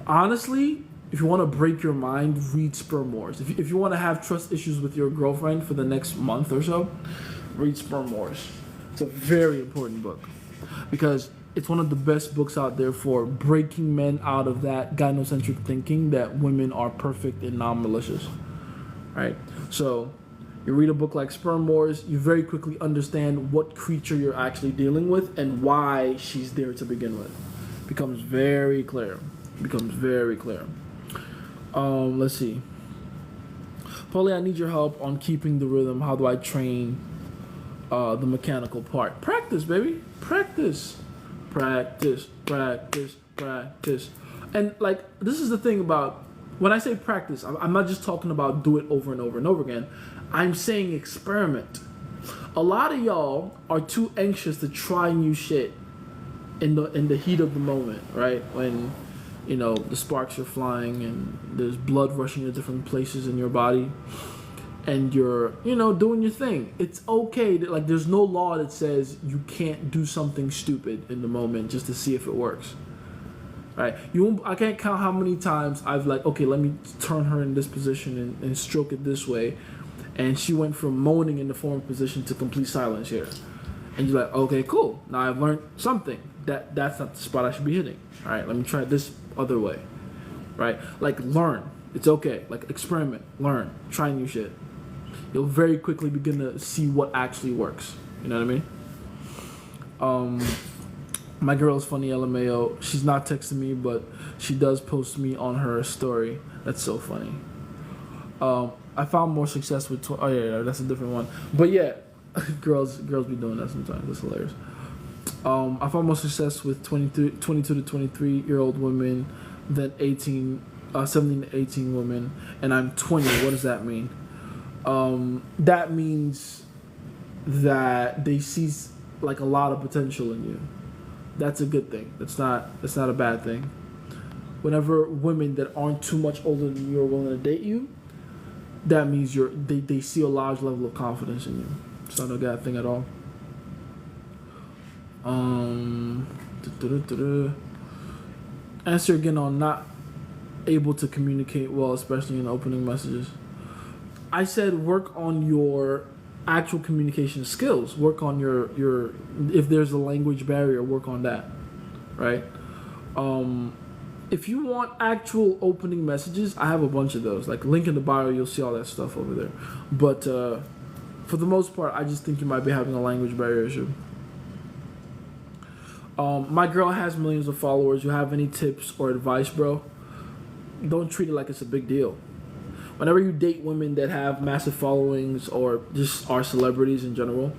[SPEAKER 1] Honestly, if you want to break your mind, read Sperm Wars. If you want to have trust issues with your girlfriend for the next month or so, read Sperm Wars. It's a very important book because it's one of the best books out there for breaking men out of that gynocentric thinking that women are perfect and non-malicious. Right? So you read a book like Sperm Wars, you very quickly understand what creature you're actually dealing with and why she's there to begin with. Becomes very clear. Let's see. Paulie, I need your help on keeping the rhythm. How do I train the mechanical part? Practice, baby. Practice. And like, this is the thing about, when I say practice, I'm not just talking about do it over and over and over again. I'm saying experiment. A lot of y'all are too anxious to try new shit in the heat of the moment, right? When, you know, the sparks are flying and there's blood rushing to different places in your body and you're, you know, doing your thing. It's okay. Like, there's no law that says you can't do something stupid in the moment just to see if it works. Right? I can't count how many times I've like, okay, let me turn her in this position and stroke it this way. And she went from moaning in the forward position to complete silence here. And you're like, okay, cool. Now I've learned something. That's not the spot I should be hitting. All right, let me try it this other way. Right? Like, learn. It's okay. Like, experiment. Learn. Try new shit. You'll very quickly begin to see what actually works. You know what I mean? My girl is funny, LMAO. She's not texting me, but she does post me on her story. That's so funny. I found more success with... oh, yeah, that's a different one. But yeah, girls be doing that sometimes. That's hilarious. I found more success with 22 to 23-year-old women than 17 to 18 women, and I'm 20. What does that mean? That means that they see like a lot of potential in you. That's a good thing. That's not a bad thing. Whenever women that aren't too much older than you are willing to date you, that means they see a large level of confidence in you. It's not a bad thing at all. Answer again on not able to communicate well, especially in opening messages. I said work on your actual communication skills. Work on your if there's a language barrier, work on that. Right? If you want actual opening messages, I have a bunch of those. Like, link in the bio, you'll see all that stuff over there. But for the most part, I just think you might be having a language barrier issue. My girl has millions of followers. You have any tips or advice, bro? Don't treat it like it's a big deal. Whenever you date women that have massive followings or just are celebrities in general,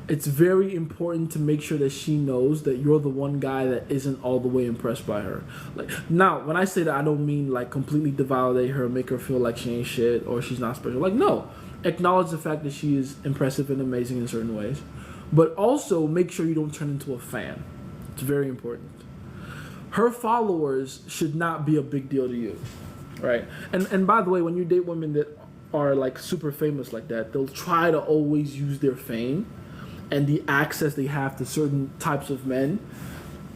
[SPEAKER 1] it's very important to make sure that she knows that you're the one guy that isn't all the way impressed by her. Like, now, when I say that, I don't mean like completely devalidate her, make her feel like she ain't shit or she's not special. Like, no, acknowledge the fact that she is impressive and amazing in certain ways, but also make sure you don't turn into a fan. It's very important. Her followers should not be a big deal to you, right? And by the way, when you date women that are like super famous like that, they'll try to always use their fame and the access they have to certain types of men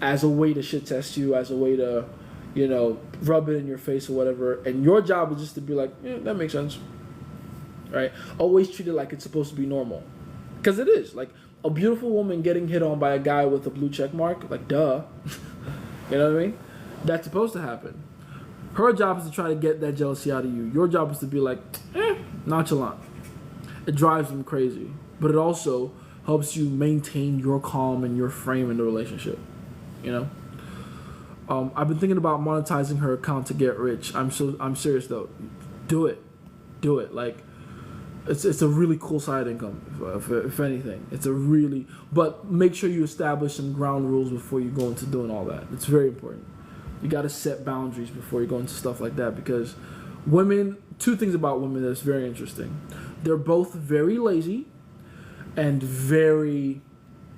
[SPEAKER 1] as a way to shit test you, as a way to, you know, rub it in your face or whatever. And your job is just to be like, yeah, that makes sense, right? Always treat it like it's supposed to be normal, because it is. Like, a beautiful woman getting hit on by a guy with a blue check mark, like, duh. You know what I mean? That's supposed to happen. Her job is to try to get that jealousy out of you. Your job is to be like, nonchalant. It drives them crazy, but it also helps you maintain your calm and your frame in the relationship. You know, I've been thinking about monetizing her account to get rich. I'm serious though. Do it. Like, it's a really cool side income. If anything, but make sure you establish some ground rules before you go into doing all that. It's very important. You got to set boundaries before you go into stuff like that, because women. Two things about women that's very interesting. They're both very lazy and very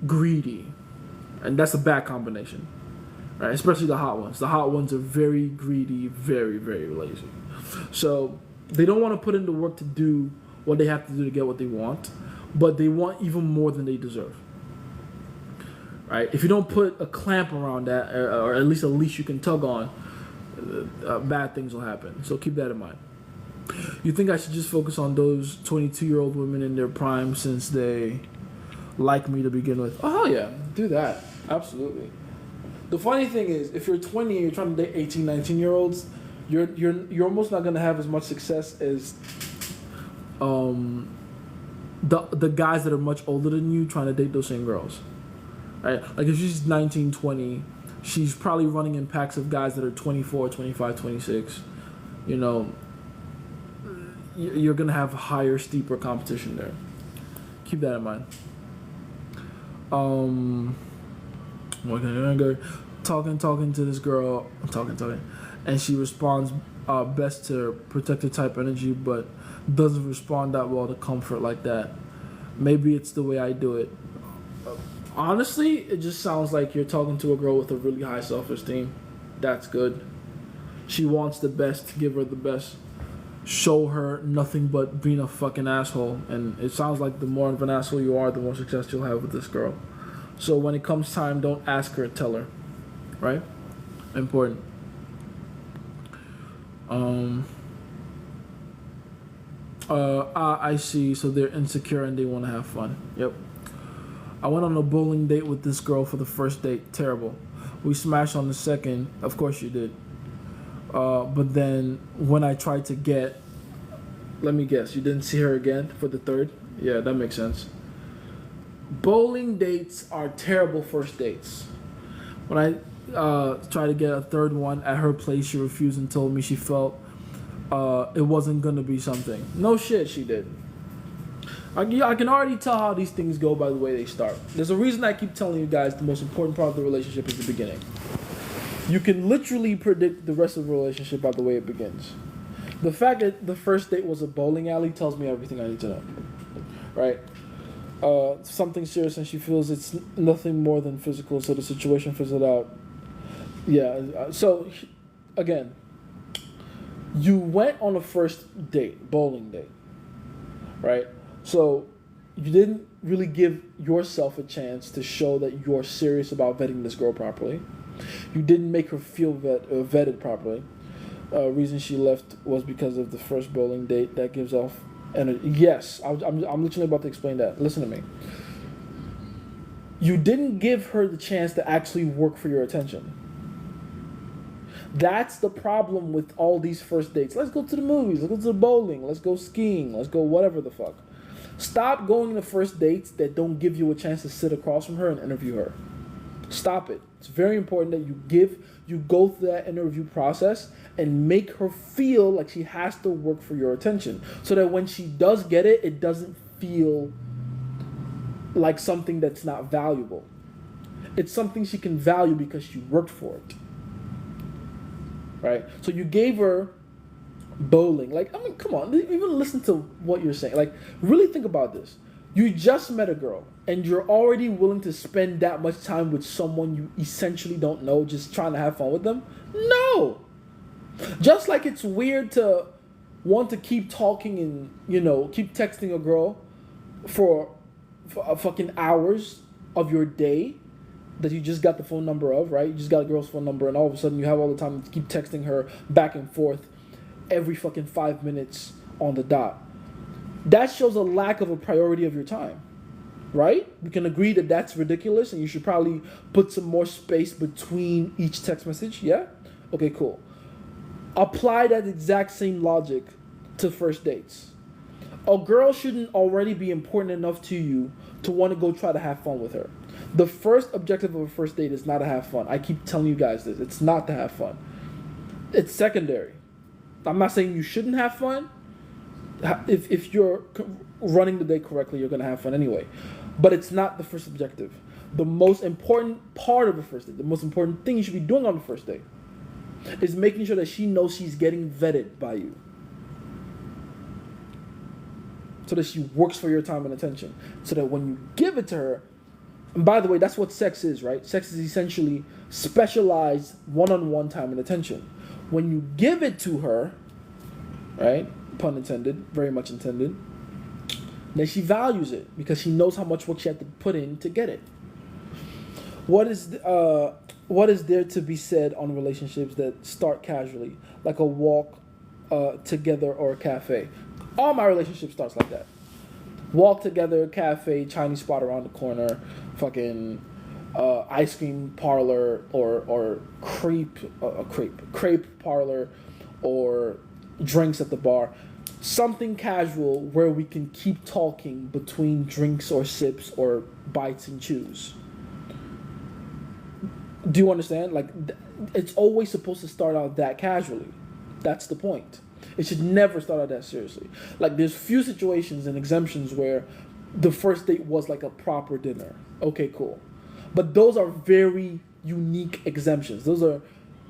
[SPEAKER 1] greedy, and that's a bad combination, right? Especially the hot ones. The hot ones are very greedy, very, very lazy. So they don't want to put in the work to do what they have to do to get what they want, but they want even more than they deserve, right? If you don't put a clamp around that, or at least a leash you can tug on, bad things will happen. So keep that in mind. You think I should just focus on those 22-year-old women in their prime since they like me to begin with? Oh, hell yeah. Do that. Absolutely. The funny thing is, if you're 20 and you're trying to date 18, 19-year-olds, you're almost not going to have as much success as the guys that are much older than you trying to date those same girls. Right? Like, if she's 19, 20, she's probably running in packs of guys that are 24, 25, 26. You know, you're going to have higher, steeper competition there. Keep that in mind. Talking to this girl, and she responds best to protector type energy, but doesn't respond that well to comfort like that. Maybe it's the way I do it. Honestly, it just sounds like you're talking to a girl with a really high self-esteem. That's good. She wants the best. Give her the best. Show her nothing but being a fucking asshole. And it sounds like the more of an asshole you are, the more success you'll have with this girl. So when it comes time, don't ask her, tell her. Right? Important. I see. So they're insecure and they want to have fun. Yep. I went on a bowling date with this girl for the first date. Terrible. We smashed on the second. Of course you did. But then when I tried to get, let me guess, you didn't see her again for the third? Yeah, that makes sense. Bowling dates are terrible first dates. When I tried to get a third one at her place, she refused and told me she felt it wasn't going to be something. No shit, she did. I can already tell how these things go by the way they start. There's a reason I keep telling you guys the most important part of the relationship is the beginning. You can literally predict the rest of the relationship by the way it begins. The fact that the first date was a bowling alley tells me everything I need to know. Right? Something serious and she feels it's nothing more than physical, so the situation fizzled out. Yeah, so, again, you went on a first date, bowling date, right? So you didn't really give yourself a chance to show that you're serious about vetting this girl properly. You didn't make her feel vetted properly. Reason she left was because of the first bowling date. That gives off energy. Yes, I'm literally about to explain that. Listen to me. You didn't give her the chance to actually work for your attention. That's the problem with all these first dates. Let's go to the movies. Let's go to the bowling. Let's go skiing. Let's go whatever the fuck. Stop going to first dates that don't give you a chance to sit across from her and interview her. Stop it. It's very important that you go through that interview process and make her feel like she has to work for your attention, so that when she does get it, it doesn't feel like something that's not valuable. It's something she can value because she worked for it. Right? So you gave her bowling. Like, I mean, come on, even listen to what you're saying. Like, really think about this. You just met a girl and you're already willing to spend that much time with someone you essentially don't know, just trying to have fun with them? No. Just like it's weird to want to keep talking and, keep texting a girl for fucking hours of your day that you just got the phone number of, right? You just got a girl's phone number and all of a sudden you have all the time to keep texting her back and forth every fucking 5 minutes on the dot. That shows a lack of a priority of your time, right? We can agree that that's ridiculous and you should probably put some more space between each text message, yeah? Okay, cool. Apply that exact same logic to first dates. A girl shouldn't already be important enough to you to want to go try to have fun with her. The first objective of a first date is not to have fun. I keep telling you guys this. It's not to have fun. It's secondary. I'm not saying you shouldn't have fun. If you're running the day correctly, you're going to have fun anyway. But it's not the first objective. The most important part of the first date, the most important thing you should be doing on the first date is making sure that she knows she's getting vetted by you. So that she works for your time and attention. So that when you give it to her, and by the way, that's what sex is, right? Sex is essentially specialized one-on-one time and attention. When you give it to her, right? Pun intended, very much intended. Then she values it because she knows how much work she had to put in to get it. What is there to be said on relationships that start casually, like a walk together or a cafe? All my relationships starts like that. Walk together, cafe, Chinese spot around the corner, fucking ice cream parlor or crepe parlor or drinks at the bar. Something casual where we can keep talking between drinks or sips or bites and chews. Do you understand? Like, it's always supposed to start out that casually. That's the point. It should never start out that seriously. Like, there's few situations and exemptions where the first date was like a proper dinner. Okay, cool. But those are very unique exemptions. Those are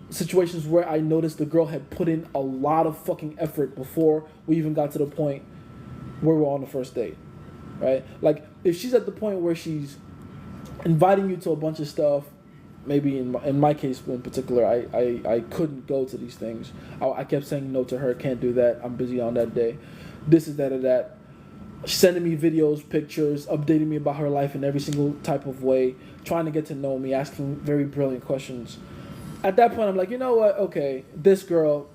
[SPEAKER 1] situations where I noticed the girl had put in a lot of fucking effort before we even got to the point where we're on the first date, right? Like, if she's at the point where she's inviting you to a bunch of stuff, maybe in my case in particular, I couldn't go to these things. I kept saying no to her, can't do that, I'm busy on that day. This is that or that. Sending me videos, pictures, updating me about her life in every single type of way, trying to get to know me, asking very brilliant questions. At that point, I'm like, you know what? Okay, this girl,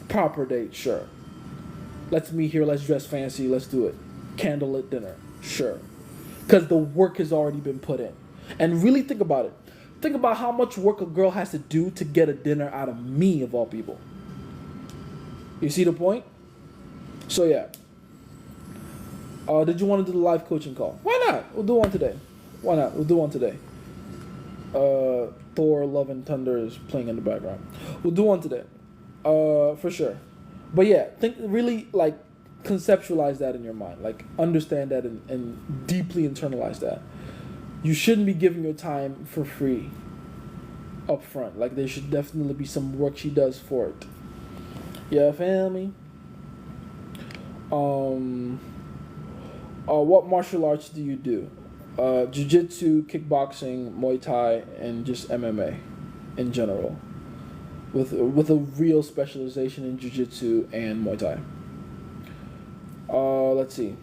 [SPEAKER 1] proper date, sure. Let's meet here, let's dress fancy, let's do it. Candlelit dinner, sure. Because the work has already been put in. And really think about it. Think about how much work a girl has to do to get a dinner out of me, of all people. You see the point? So yeah. Did you want to do the live coaching call? Why not? We'll do one today. Why not? We'll do one today. Thor, Love and Thunder is playing in the background. We'll do one today. For sure. But yeah, really like conceptualize that in your mind. Like understand that and deeply internalize that. You shouldn't be giving your time for free up front. Like there should definitely be some work she does for it. Yeah, feel me? What martial arts do you do? Jiu-jitsu, kickboxing, Muay Thai, and just MMA in general. With a real specialization in jiu-jitsu and Muay Thai. Let's see.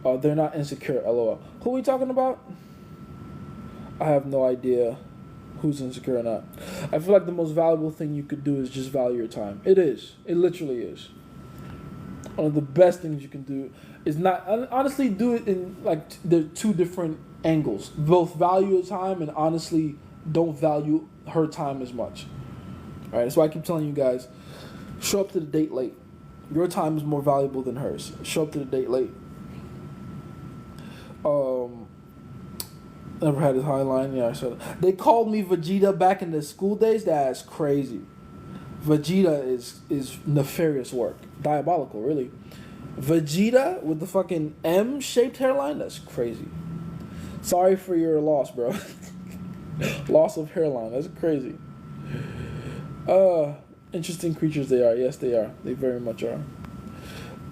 [SPEAKER 1] They're not insecure, LOL. Who are we talking about? I have no idea who's insecure or not. I feel like the most valuable thing you could do is just value your time. It is. It literally is. One of the best things you can do is not, honestly, do it in, like, the two different angles. Both value your time and honestly don't value her time as much. All right, that's why I keep telling you guys, show up to the date late. Your time is more valuable than hers. Show up to the date late. Never had his high line. Yeah, I said it. They called me Vegeta back in the school days. That's crazy. Vegeta is nefarious work. Diabolical, really. Vegeta with the fucking M-shaped hairline? That's crazy. Sorry for your loss, bro. Loss of hairline. That's crazy. Interesting creatures they are. Yes, they are. They very much are.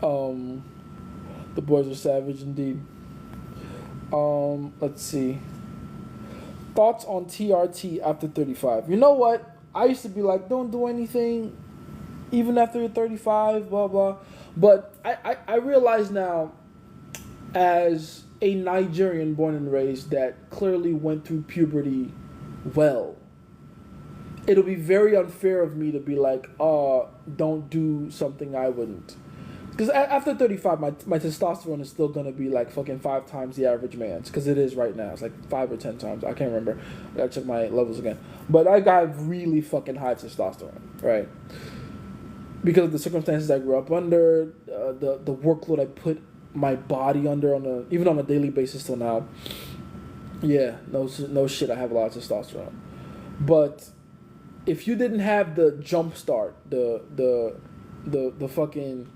[SPEAKER 1] The boys are savage indeed. Let's see. Thoughts on TRT after 35? You know what? I used to be like, don't do anything, even after you're 35, blah, blah. But I realize now, as a Nigerian born and raised that clearly went through puberty well, it'll be very unfair of me to be like, don't do something I wouldn't. Because after 35, my testosterone is still going to be like fucking 5 times the average man's. Because it is right now. It's like 5 or 10 times. I can't remember. I got to check my levels again. But I got really fucking high testosterone, right? Because of the circumstances I grew up under, the workload I put my body under even on a daily basis till now. Yeah, no shit, I have a lot of testosterone. But if you didn't have the jump start, the fucking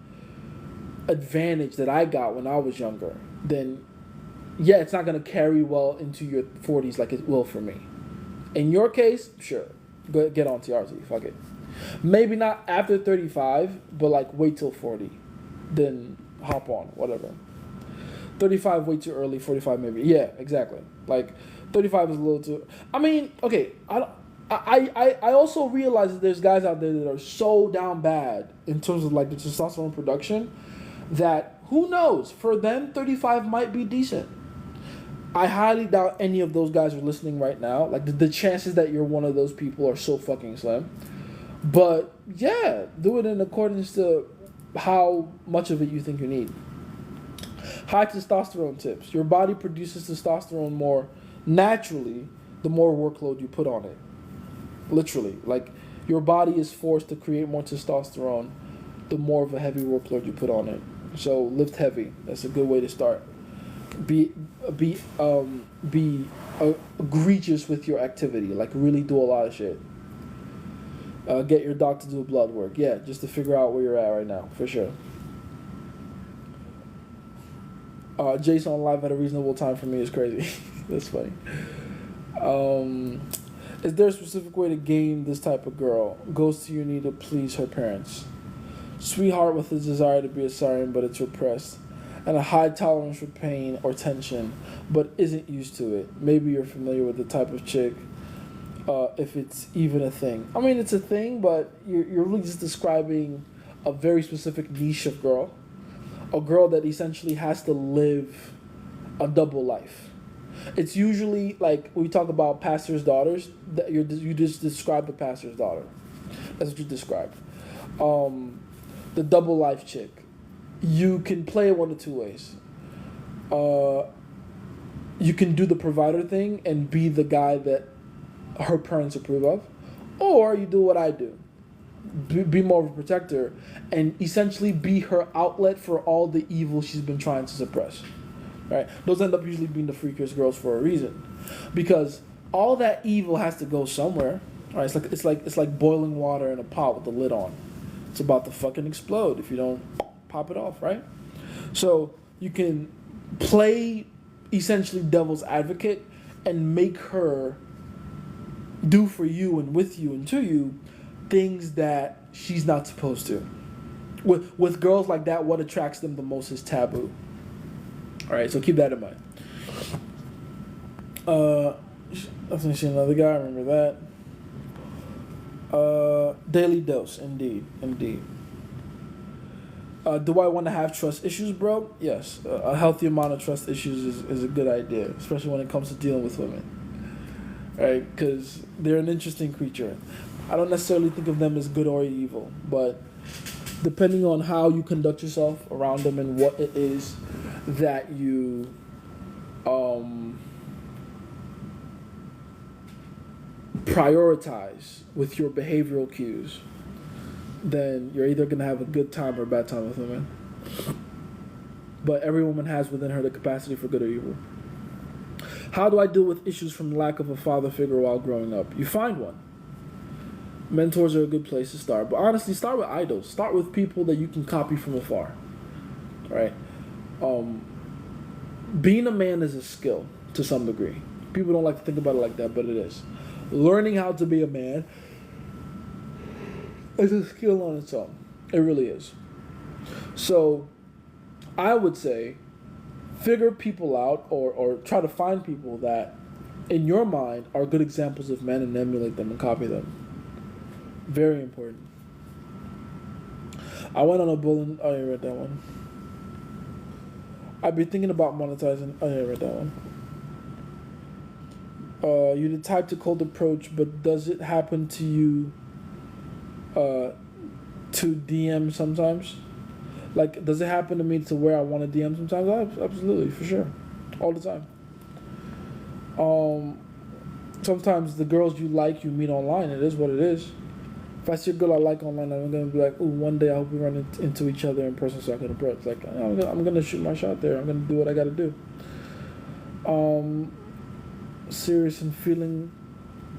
[SPEAKER 1] advantage that I got when I was younger, then yeah, it's not gonna carry well into your 40s like it will for me. In your case, sure, go get on TRT, fuck it. Maybe not after 35, but like wait till 40, then hop on, whatever. 35 way too early, 45 maybe. Yeah, exactly. Like 35 is a little too. I mean, okay, I also realize that there's guys out there that are so down bad in terms of like the testosterone production that who knows, for them 35 might be decent. I highly doubt any of those guys are listening right now. Like the chances that you're one of those people are so fucking slim. But yeah, do it in accordance to how much of it you think you need. High testosterone tips. Your body produces testosterone more naturally the more workload you put on it. Literally. Like your body is forced to create more testosterone the more of a heavy workload you put on it. So lift heavy. That's a good way to start. Be egregious with your activity. Like really do a lot of shit. Get your doctor to do blood work. Yeah, just to figure out where you're at right now, for sure. Jason on live at a reasonable time for me is crazy. That's funny. Is there a specific way to gain this type of girl? Goes to you need to please her parents. Sweetheart with a desire to be a siren, but it's repressed. And a high tolerance for pain or tension, but isn't used to it. Maybe you're familiar with the type of chick, if it's even a thing. I mean, it's a thing, but you're really just describing a very specific niche of girl. A girl that essentially has to live a double life. It's usually like we talk about pastors' daughters. That you just describe the pastor's daughter. That's what you described. The double life chick. You can play it one of two ways. You can do the provider thing and be the guy that her parents approve of, or you do what I do. Be more of a protector and essentially be her outlet for all the evil she's been trying to suppress. Right? Those end up usually being the freakiest girls for a reason, because all that evil has to go somewhere. Right? It's like boiling water in a pot with the lid on. It's about to fucking explode if you don't pop it off, right? So you can play essentially devil's advocate and make her do for you and with you and to you things that she's not supposed to. With girls like that, what attracts them the most is taboo. All right, so keep that in mind. I think she's another guy. I remember that. Daily dose, indeed. Do I want to have trust issues, bro? Yes. A healthy amount of trust issues is a good idea, especially when it comes to dealing with women. Right? Because they're an interesting creature. I don't necessarily think of them as good or evil, but depending on how you conduct yourself around them and what it is that you prioritize with your behavioral cues, then you're either going to have a good time or a bad time with women. But every woman has within her the capacity for good or evil. How do I deal with issues from lack of a father figure while growing up? You find one. Mentors are a good place to start. But honestly, start with idols. Start with people that you can copy from afar. right? Being a man is a skill to some degree. People don't like to think about it like that, but it is. Learning how to be a man is a skill on its own. It really is. So, I would say, figure people out or try to find people that, in your mind, are good examples of men and emulate them and copy them. Very important. I went on a bullying. Oh, you read that one. I've been thinking about monetizing. Oh, yeah, I read that one. You're the type to cold approach, but does it happen to you to DM sometimes? Like, does it happen to me to where I want to DM sometimes? Oh, absolutely, for sure. All the time. Sometimes the girls you like, you meet online. It is what it is. If I see a girl I like online, I'm going to be like, ooh, one day I hope we run into each other in person so I can approach. Like, I'm going to shoot my shot there. I'm going to do what I got to do. Serious and feeling,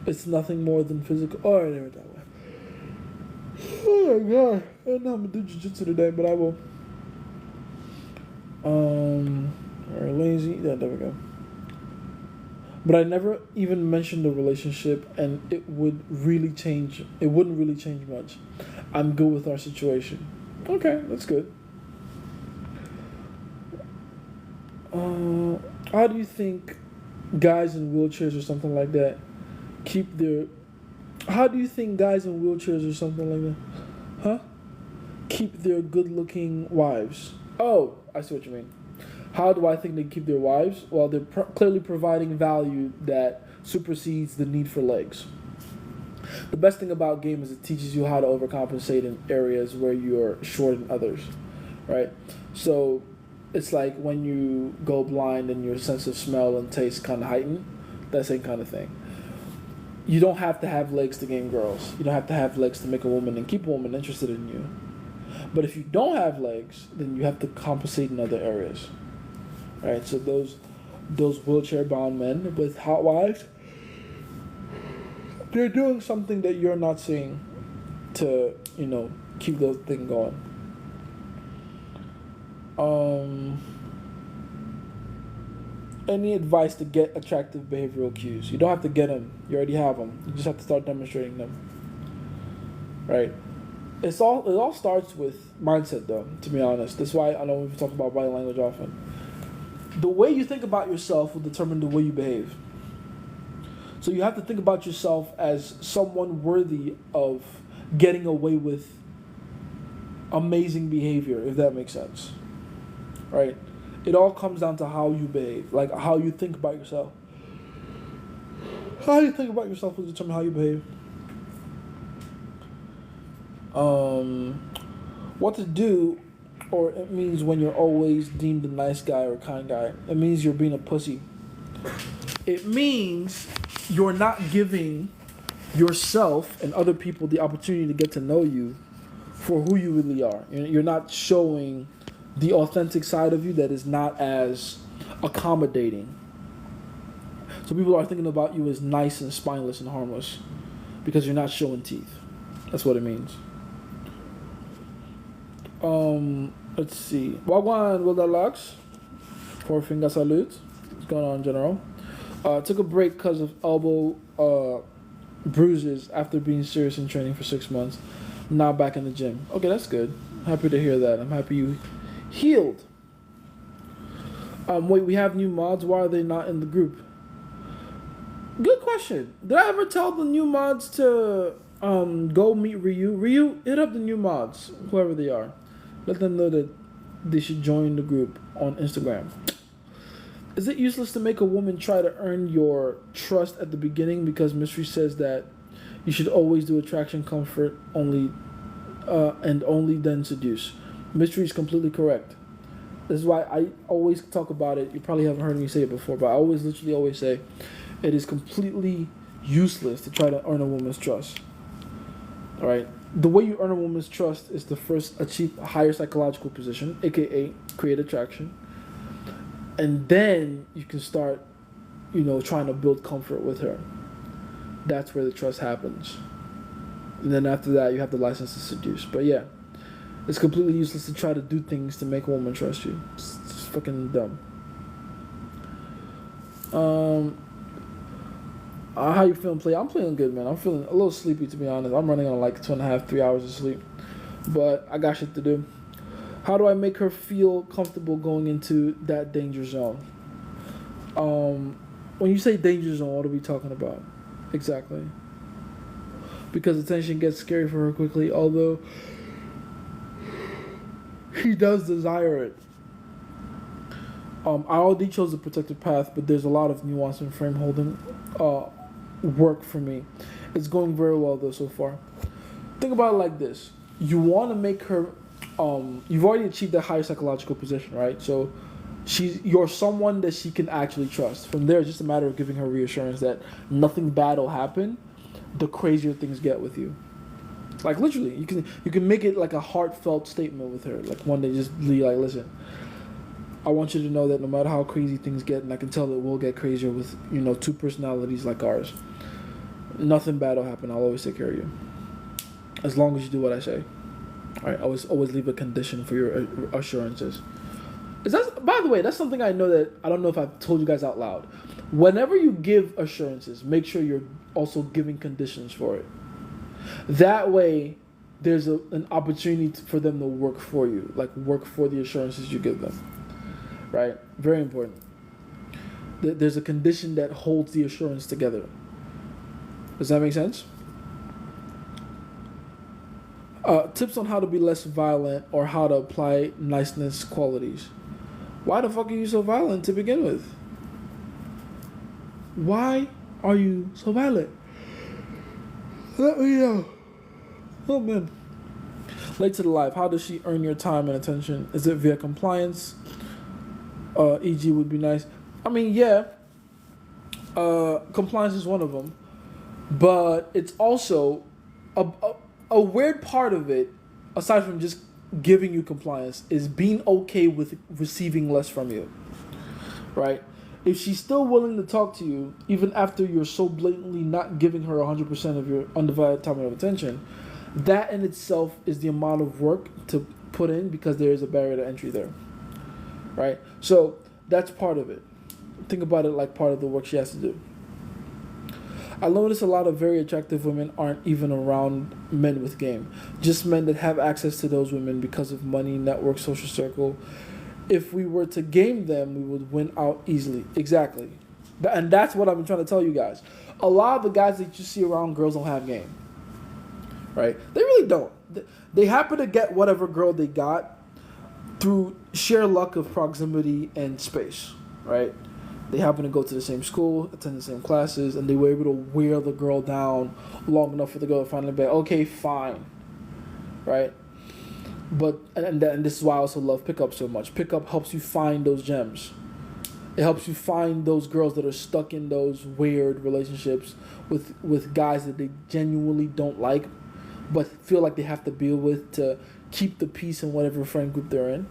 [SPEAKER 1] it's nothing more than physical. Oh, I never that way. Oh, my God. I don't know I'm going to do jiu-jitsu today, but I will. Or lazy. Yeah, there we go. But I never even mentioned the relationship, and it wouldn't really change much. I'm good with our situation. Okay, that's good. How do you think guys in wheelchairs or something like that keep their good-looking wives? Oh, I see what you mean. How do I think they keep their wives? Well, they're clearly providing value that supersedes the need for legs. The best thing about game is it teaches you how to overcompensate in areas where you're short in others, right? So it's like when you go blind and your sense of smell and taste kind of heighten, that same kind of thing. You don't have to have legs to gain girls. You don't have to have legs to make a woman and keep a woman interested in you. But if you don't have legs, then you have to compensate in other areas. Right, so those wheelchair-bound men with hot wives, they're doing something that you're not seeing to, keep the thing going. Any advice to get attractive behavioral cues? You don't have to get them. You already have them. You just have to start demonstrating them. Right? It all starts with mindset, though, to be honest. That's why I know we talk about body language often. The way you think about yourself will determine the way you behave. So you have to think about yourself as someone worthy of getting away with amazing behavior, if that makes sense. Right? It all comes down to how you behave, like how you think about yourself. How you think about yourself will determine how you behave. What to do, or it means when you're always deemed a nice guy or a kind guy. It means you're being a pussy. It means you're not giving yourself and other people the opportunity to get to know you for who you really are. You're not showing the authentic side of you that is not as accommodating. So people are thinking about you as nice and spineless and harmless because you're not showing teeth. That's what it means. Let's see. Wagwan Wilderlux. Four finger salute. What's going on, General? Took a break because of elbow bruises after being serious in training for 6 months. Now back in the gym. Okay, that's good. Happy to hear that. I'm happy you healed. Wait, we have new mods. Why are they not in the group? Good question. Did I ever tell the new mods to go meet Ryu? Ryu, hit up the new mods, whoever they are. Let them know that they should join the group on Instagram. Is it useless to make a woman try to earn your trust at the beginning because Mystery says that you should always do attraction, comfort only, and only then seduce? Mystery is completely correct. This is why I always talk about it. You probably haven't heard me say it before, but I literally always say it is completely useless to try to earn a woman's trust. All right? The way you earn a woman's trust is to first achieve a higher psychological position, aka create attraction. And then you can start, trying to build comfort with her. That's where the trust happens. And then after that, you have the license to seduce. But yeah, It's completely useless to try to do things to make a woman trust you. It's fucking dumb. How you feeling, play? I'm feeling good, man. I'm feeling a little sleepy, to be honest. I'm running on like 2.5, 3 hours of sleep, but I got shit to do. How do I make her feel comfortable going into that danger zone? When you say danger zone, what are we talking about exactly? Because attention gets scary for her quickly, although he does desire it. I already chose a protected path, but there's a lot of nuance and frame holding work for me. It's going very well though so far. Think about it like this: you want to make her. You've already achieved that higher psychological position, right? So you're someone that she can actually trust. From there, it's just a matter of giving her reassurance that nothing bad will happen. The crazier things get with you. Like literally, you can make it like a heartfelt statement with her, like one that just be like, listen, I want you to know that no matter how crazy things get, and I can tell that we'll get crazier with, two personalities like ours, nothing bad will happen. I'll always take care of you. As long as you do what I say. All right, always leave a condition for your assurances. By the way, that's something I know that I don't know if I've told you guys out loud. Whenever you give assurances, make sure you're also giving conditions for it. That way, there's an opportunity for them to work for you, like work for the assurances you give them. Right? Very important. There's a condition that holds the assurance together. Does that make sense? Tips on how to be less violent or how to apply niceness qualities. Why the fuck are you so violent to begin with? Why are you so violent? Let me know. Oh man. Late to the life. How does she earn your time and attention? Is it via compliance? E.g. would be nice. I mean, yeah. Compliance is one of them. But it's also a weird part of it, aside from just giving you compliance, is being okay with receiving less from you. Right? If she's still willing to talk to you, even after you're so blatantly not giving her 100% of your undivided time and attention, that in itself is the amount of work to put in because there is a barrier to entry there. Right? So that's part of it. Think about it like part of the work she has to do. I notice a lot of very attractive women aren't even around men with game. Just men that have access to those women because of money, network, social circle. If we were to game them, we would win out easily. Exactly. And that's what I've been trying to tell you guys. A lot of the guys that you see around girls don't have game. Right? They really don't. They happen to get whatever girl they got through sheer luck of proximity and space. Right? They happen to go to the same school, attend the same classes, and they were able to wear the girl down long enough for the girl to finally be like, okay, fine. Right? But and this is why I also love pickup so much. Pickup helps you find those gems. It helps you find those girls that are stuck in those weird relationships with guys that they genuinely don't like, but feel like they have to be with to keep the peace in whatever friend group they're in.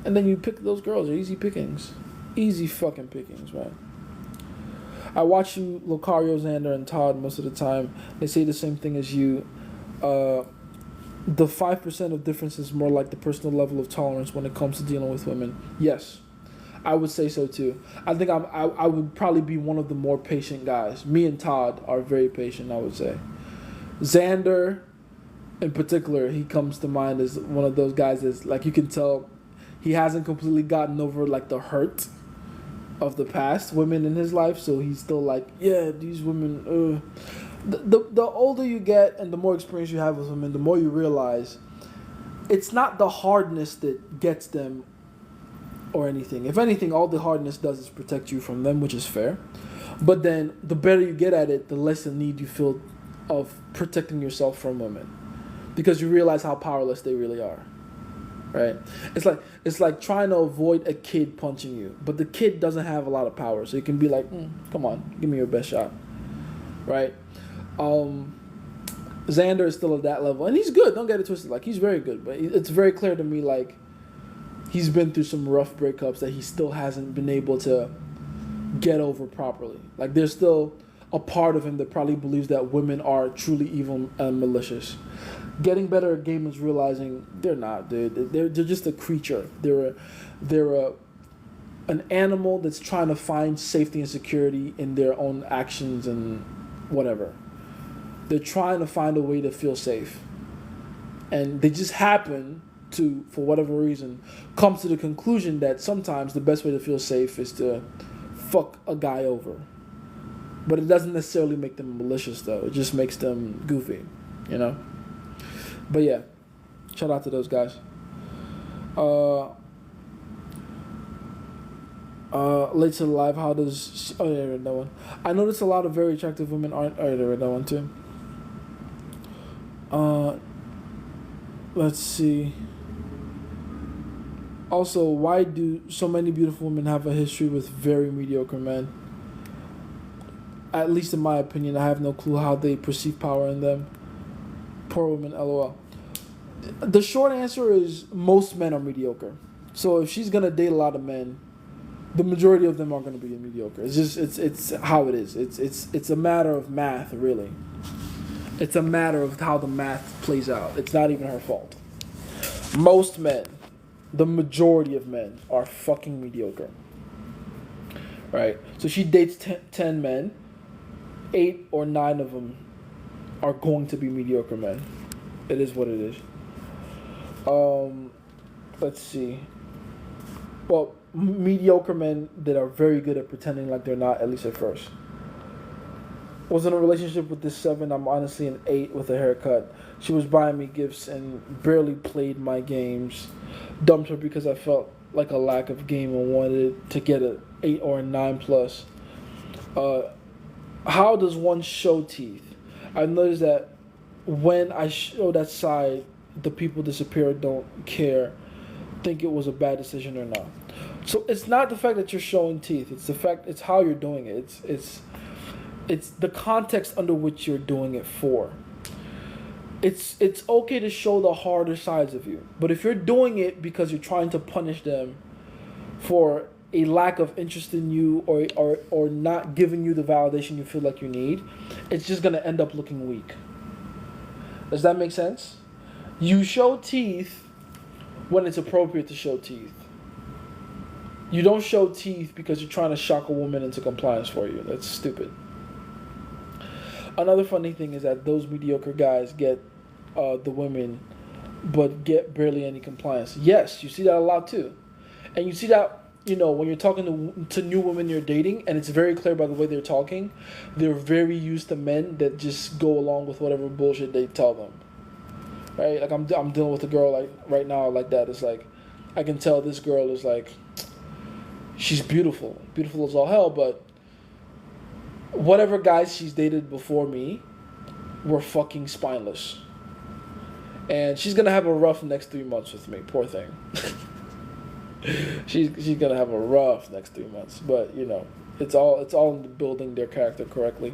[SPEAKER 1] And then you pick those girls. They're easy pickings. Easy fucking pickings, man. I watch you, Lucario, Xander, and Todd most of the time. They say the same thing as you. The 5% of difference is more like the personal level of tolerance when it comes to dealing with women. Yes, I would say so too. I think I would probably be one of the more patient guys. Me and Todd are very patient, I would say. Xander, in particular, he comes to mind as one of those guys that's like you can tell he hasn't completely gotten over like the hurt of the past women in his life, so he's still like, yeah, these women. The older you get and the more experience you have with women, the more you realize it's not the hardness that gets them or anything. If anything, all the hardness does is protect you from them, which is fair. But then the better you get at it, the less the need you feel of protecting yourself from women, because you realize how powerless they really are. Right? It's like trying to avoid a kid punching you, but the kid doesn't have a lot of power, so you can be like, come on, give me your best shot. Right? Xander is still at that level, and he's good. Don't get it twisted. Like, he's very good, but it's very clear to me like he's been through some rough breakups that he still hasn't been able to get over properly. Like, there's still a part of him that probably believes that women are truly evil and malicious. Getting better at game is realizing they're not, dude. They're just a creature. They're an animal that's trying to find safety and security in their own actions and whatever. They're trying to find a way to feel safe. And they just happen to, for whatever reason, come to the conclusion that sometimes the best way to feel safe is to fuck a guy over. But it doesn't necessarily make them malicious, though. It just makes them goofy, you know? But yeah, shout out to those guys. Late to the live, how does... Oh, yeah, I read that one. I noticed a lot of very attractive women aren't... Oh, yeah, I read that one, too. Let's see. Also, why do so many beautiful women have a history with very mediocre men? At least in my opinion, I have no clue how they perceive power in them. Poor women, lol. The short answer is most men are mediocre. So if she's gonna date a lot of men, the majority of them are gonna be mediocre. It's just it's how it is. It's a matter of math, really. It's a matter of how the math plays out. It's not even her fault. Most men, the majority of men, are fucking mediocre. Right? So she dates 10 men. 8 or 9 of them are going to be mediocre men. It is what it is. Let's see. Well, mediocre men that are very good at pretending like they're not, at least at first. Was in a relationship with this 7. I'm honestly an 8 with a haircut. She was buying me gifts and barely played my games. Dumped her because I felt like a lack of game and wanted to get an 8 or a 9 plus. How does one show teeth? I've noticed that when I show that side, the people disappear, don't care, think it was a bad decision or not. So it's not the fact that you're showing teeth. It's how you're doing it. It's the context under which you're doing it for. It's okay to show the harder sides of you. But if you're doing it because you're trying to punish them for a lack of interest in you or not giving you the validation you feel like you need, it's just going to end up looking weak. Does that make sense? You show teeth when it's appropriate to show teeth. You don't show teeth because you're trying to shock a woman into compliance for you. That's stupid. Another funny thing is that those mediocre guys get the women but get barely any compliance. Yes, you see that a lot too. And you see that, when you're talking to new women you're dating, and it's very clear by the way they're talking, they're very used to men that just go along with whatever bullshit they tell them. Right? Like I'm dealing with a girl like right now like that. It's like I can tell this girl is like, she's beautiful as all hell, but whatever guys she's dated before me were fucking spineless. And she's gonna have a rough next 3 months with me, poor thing. she's gonna have a rough next 3 months, but it's all in building their character correctly.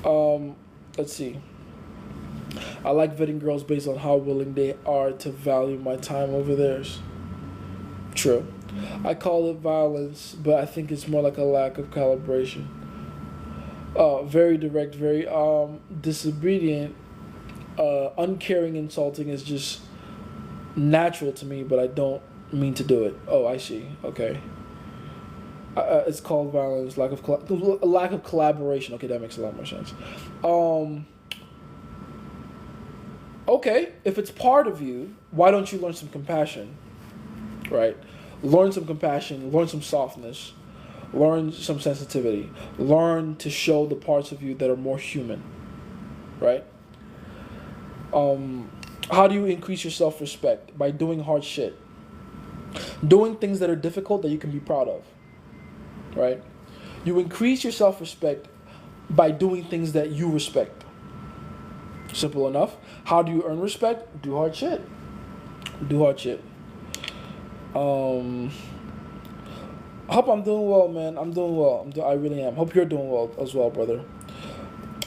[SPEAKER 1] Let's see. I like vetting girls based on how willing they are to value my time over theirs. True. I call it violence, but I think it's more like a lack of calibration. Very direct, very disobedient, uncaring, insulting is just natural to me, but I don't mean to do it. Oh, I see. Okay. It's called violence, lack of collaboration. Okay, that makes a lot more sense. Okay, if it's part of you, why don't you learn some compassion? Right? Learn some compassion, learn some softness, learn some sensitivity, learn to show the parts of you that are more human. Right? How do you increase your self-respect? By doing hard shit. Doing things that are difficult that you can be proud of. Right? You increase your self-respect by doing things that you respect. Simple enough. How do you earn respect? Do hard shit. Do hard shit. I hope I'm doing well, man. I'm doing well. I really am. Hope you're doing well as well, brother.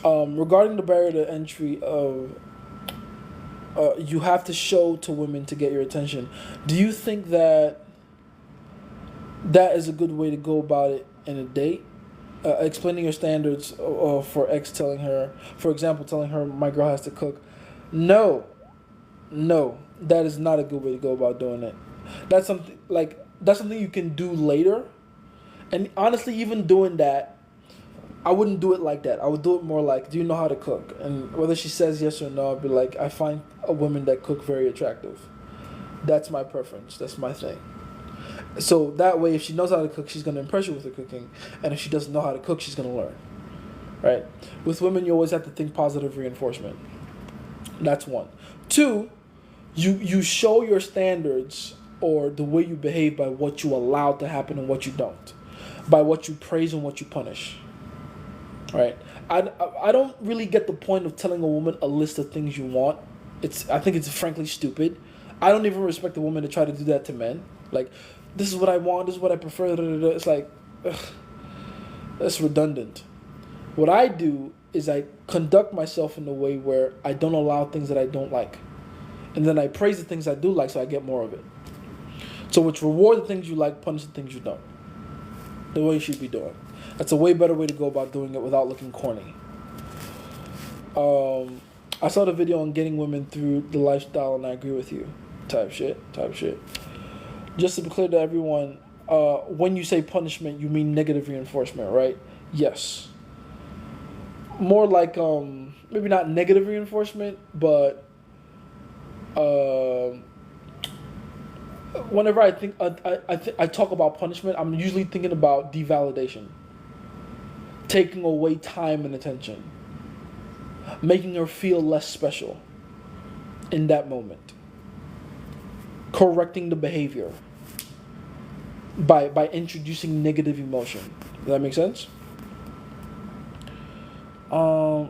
[SPEAKER 1] Regarding the barrier to entry of you have to show to women to get your attention. Do you think that is a good way to go about it in a date? Explaining your standards for telling her, for example, telling her my girl has to cook No, no, that is not a good way to go about doing it. That's something you can do later. And honestly, even doing that, I wouldn't do it like that. I would do it more like, do you know how to cook? And whether she says yes or no, I'd be like, I find a woman that cook very attractive. That's my preference. That's my thing. So that way, if she knows how to cook, she's gonna impress you with her cooking. And if she doesn't know how to cook, she's gonna learn. Right? With women, you always have to think positive reinforcement. That's one. Two, you show your standards or the way you behave by what you allow to happen and what you don't, by what you praise and what you punish. Right? I don't really get the point of telling a woman a list of things you want. I think it's frankly stupid. I don't even respect a woman to try to do that to men. Like, this is what I want, this is what I prefer. It's like, ugh, that's redundant. What I do is I conduct myself in a way where I don't allow things that I don't like. And then I praise the things I do like so I get more of it. So it's reward the things you like, punish the things you don't. The way you should be doing. That's a way better way to go about doing it without looking corny. I saw the video on getting women through the lifestyle and I agree with you. Type shit. Just to be clear to everyone, when you say punishment, you mean negative reinforcement, right? Yes. More like, maybe not negative reinforcement, but whenever I think I talk about punishment, I'm usually thinking about devalidation, taking away time and attention, making her feel less special in that moment, correcting the behavior by introducing negative emotion. Does that make sense?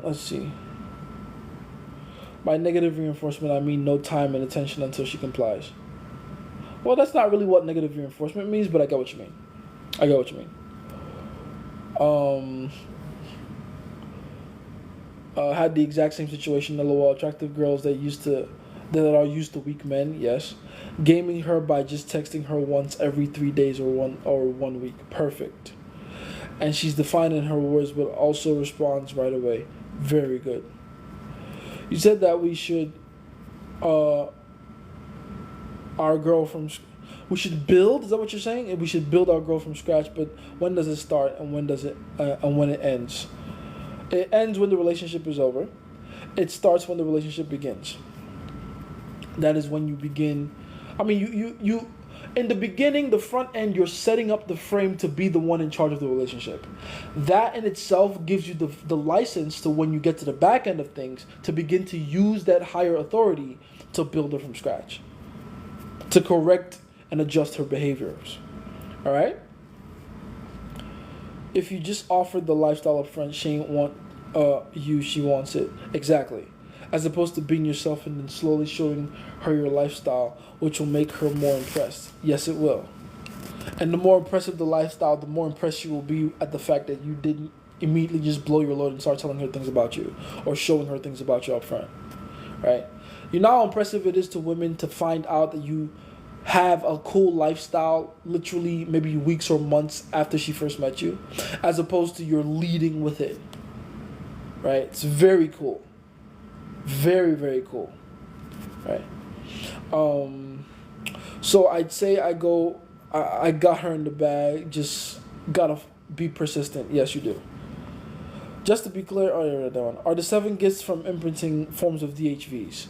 [SPEAKER 1] Let's see. By negative reinforcement, I mean no time and attention until she complies. Well, that's not really what negative reinforcement means, but I get what you mean. Had the exact same situation. LOL. Attractive girls that are used to weak men. Yes. Gaming her by just texting her once every 3 days or 1 week. Perfect. And she's defined in her words, but also responds right away. Very good. You said that we should, we should build. Is that what you're saying? And we should build our girl from scratch. But when does it start and when it ends? It ends when the relationship is over. It starts when the relationship begins. That is when you begin. I mean, you in the beginning, the front end, you're setting up the frame to be the one in charge of the relationship. That in itself gives you the license to, when you get to the back end of things, to begin to use that higher authority to build her from scratch, to correct and adjust her behaviors. All right? If you just offered the lifestyle up front, she ain't want you, she wants it. Exactly. As opposed to being yourself and then slowly showing her your lifestyle, which will make her more impressed. Yes, it will. And the more impressive the lifestyle, the more impressed she will be at the fact that you didn't immediately just blow your load and start telling her things about you or showing her things about you up front. Right? You know how impressive it is to women to find out that you have a cool lifestyle literally maybe weeks or months after she first met you, as opposed to you're leading with it. Right? It's very cool. Very, very cool. Right? So I'd say I got her in the bag, just gotta be persistent. Yes, you do. Just to be clear, are the 7 gifts from imprinting forms of DHVs?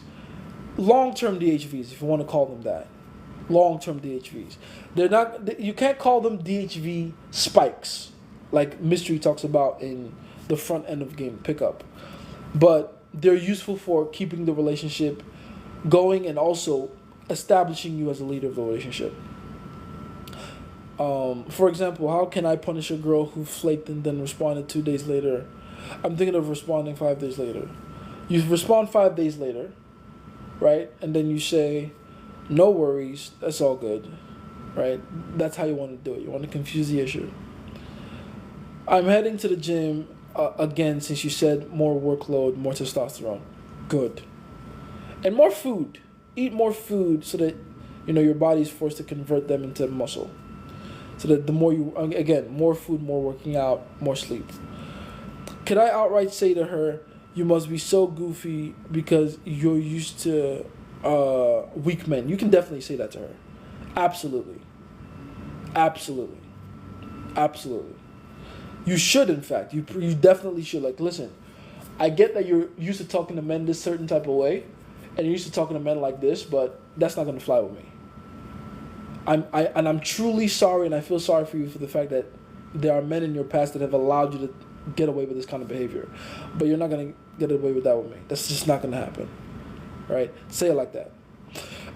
[SPEAKER 1] Long-term DHVs, if you want to call them that. Long-term DHVs. They're not. You can't call them DHV spikes, like Mystery talks about in the front end of game pickup. But they're useful for keeping the relationship going and also establishing you as a leader of the relationship. For example, how can I punish a girl who flaked and then responded 2 days later? I'm thinking of responding 5 days later. You respond 5 days later, right? And then you say, no worries, that's all good, right? That's how you want to do it. You want to confuse the issue. I'm heading to the gym again since you said more workload, more testosterone. Good. And more food. Eat more food so that, your body's forced to convert them into muscle. So that the more you, again, more food, more working out, more sleep. Could I outright say to her, You must be so goofy because you're used to weak men. You can definitely say that to her. Absolutely. Absolutely. Absolutely. You should, in fact. You definitely should. Like, listen, I get that you're used to talking to men this certain type of way, and you're used to talking to men like this, but that's not going to fly with me. I'm truly sorry, and I feel sorry for you for the fact that there are men in your past that have allowed you to get away with this kind of behavior. But you're not going to get away with that with me. That's just not going to happen. Right? Say it like that.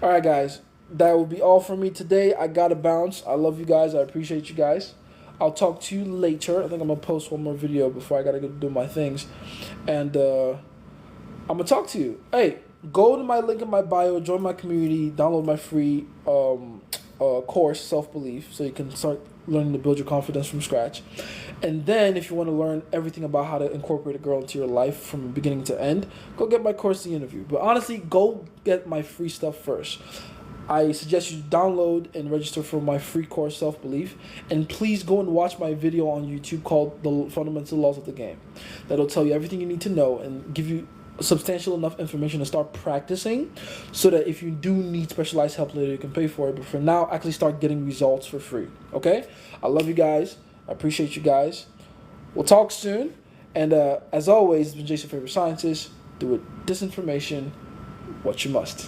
[SPEAKER 1] All right, guys. That will be all for me today. I got to bounce. I love you guys. I appreciate you guys. I'll talk to you later. I think I'm going to post one more video before I got to go do my things. And I'm going to talk to you. Hey, go to my link in my bio. Join my community. Download my free course, Self-Belief, so you can start learning to build your confidence from scratch. And then if you want to learn everything about how to incorporate a girl into your life from beginning to end, go get my course, The Interview. But honestly, go get my free stuff first. I suggest you download and register for my free course, Self-Belief. And please go and watch my video on YouTube called The Fundamental Laws of the Game. That'll tell you everything you need to know and give you substantial enough information to start practicing, so that if you do need specialized help later, you can pay for it. But for now, actually start getting results for free. Okay? I love you guys. I appreciate you guys. We'll talk soon. And as always, it's been Jace, your favorite scientist. Do with disinformation what you must.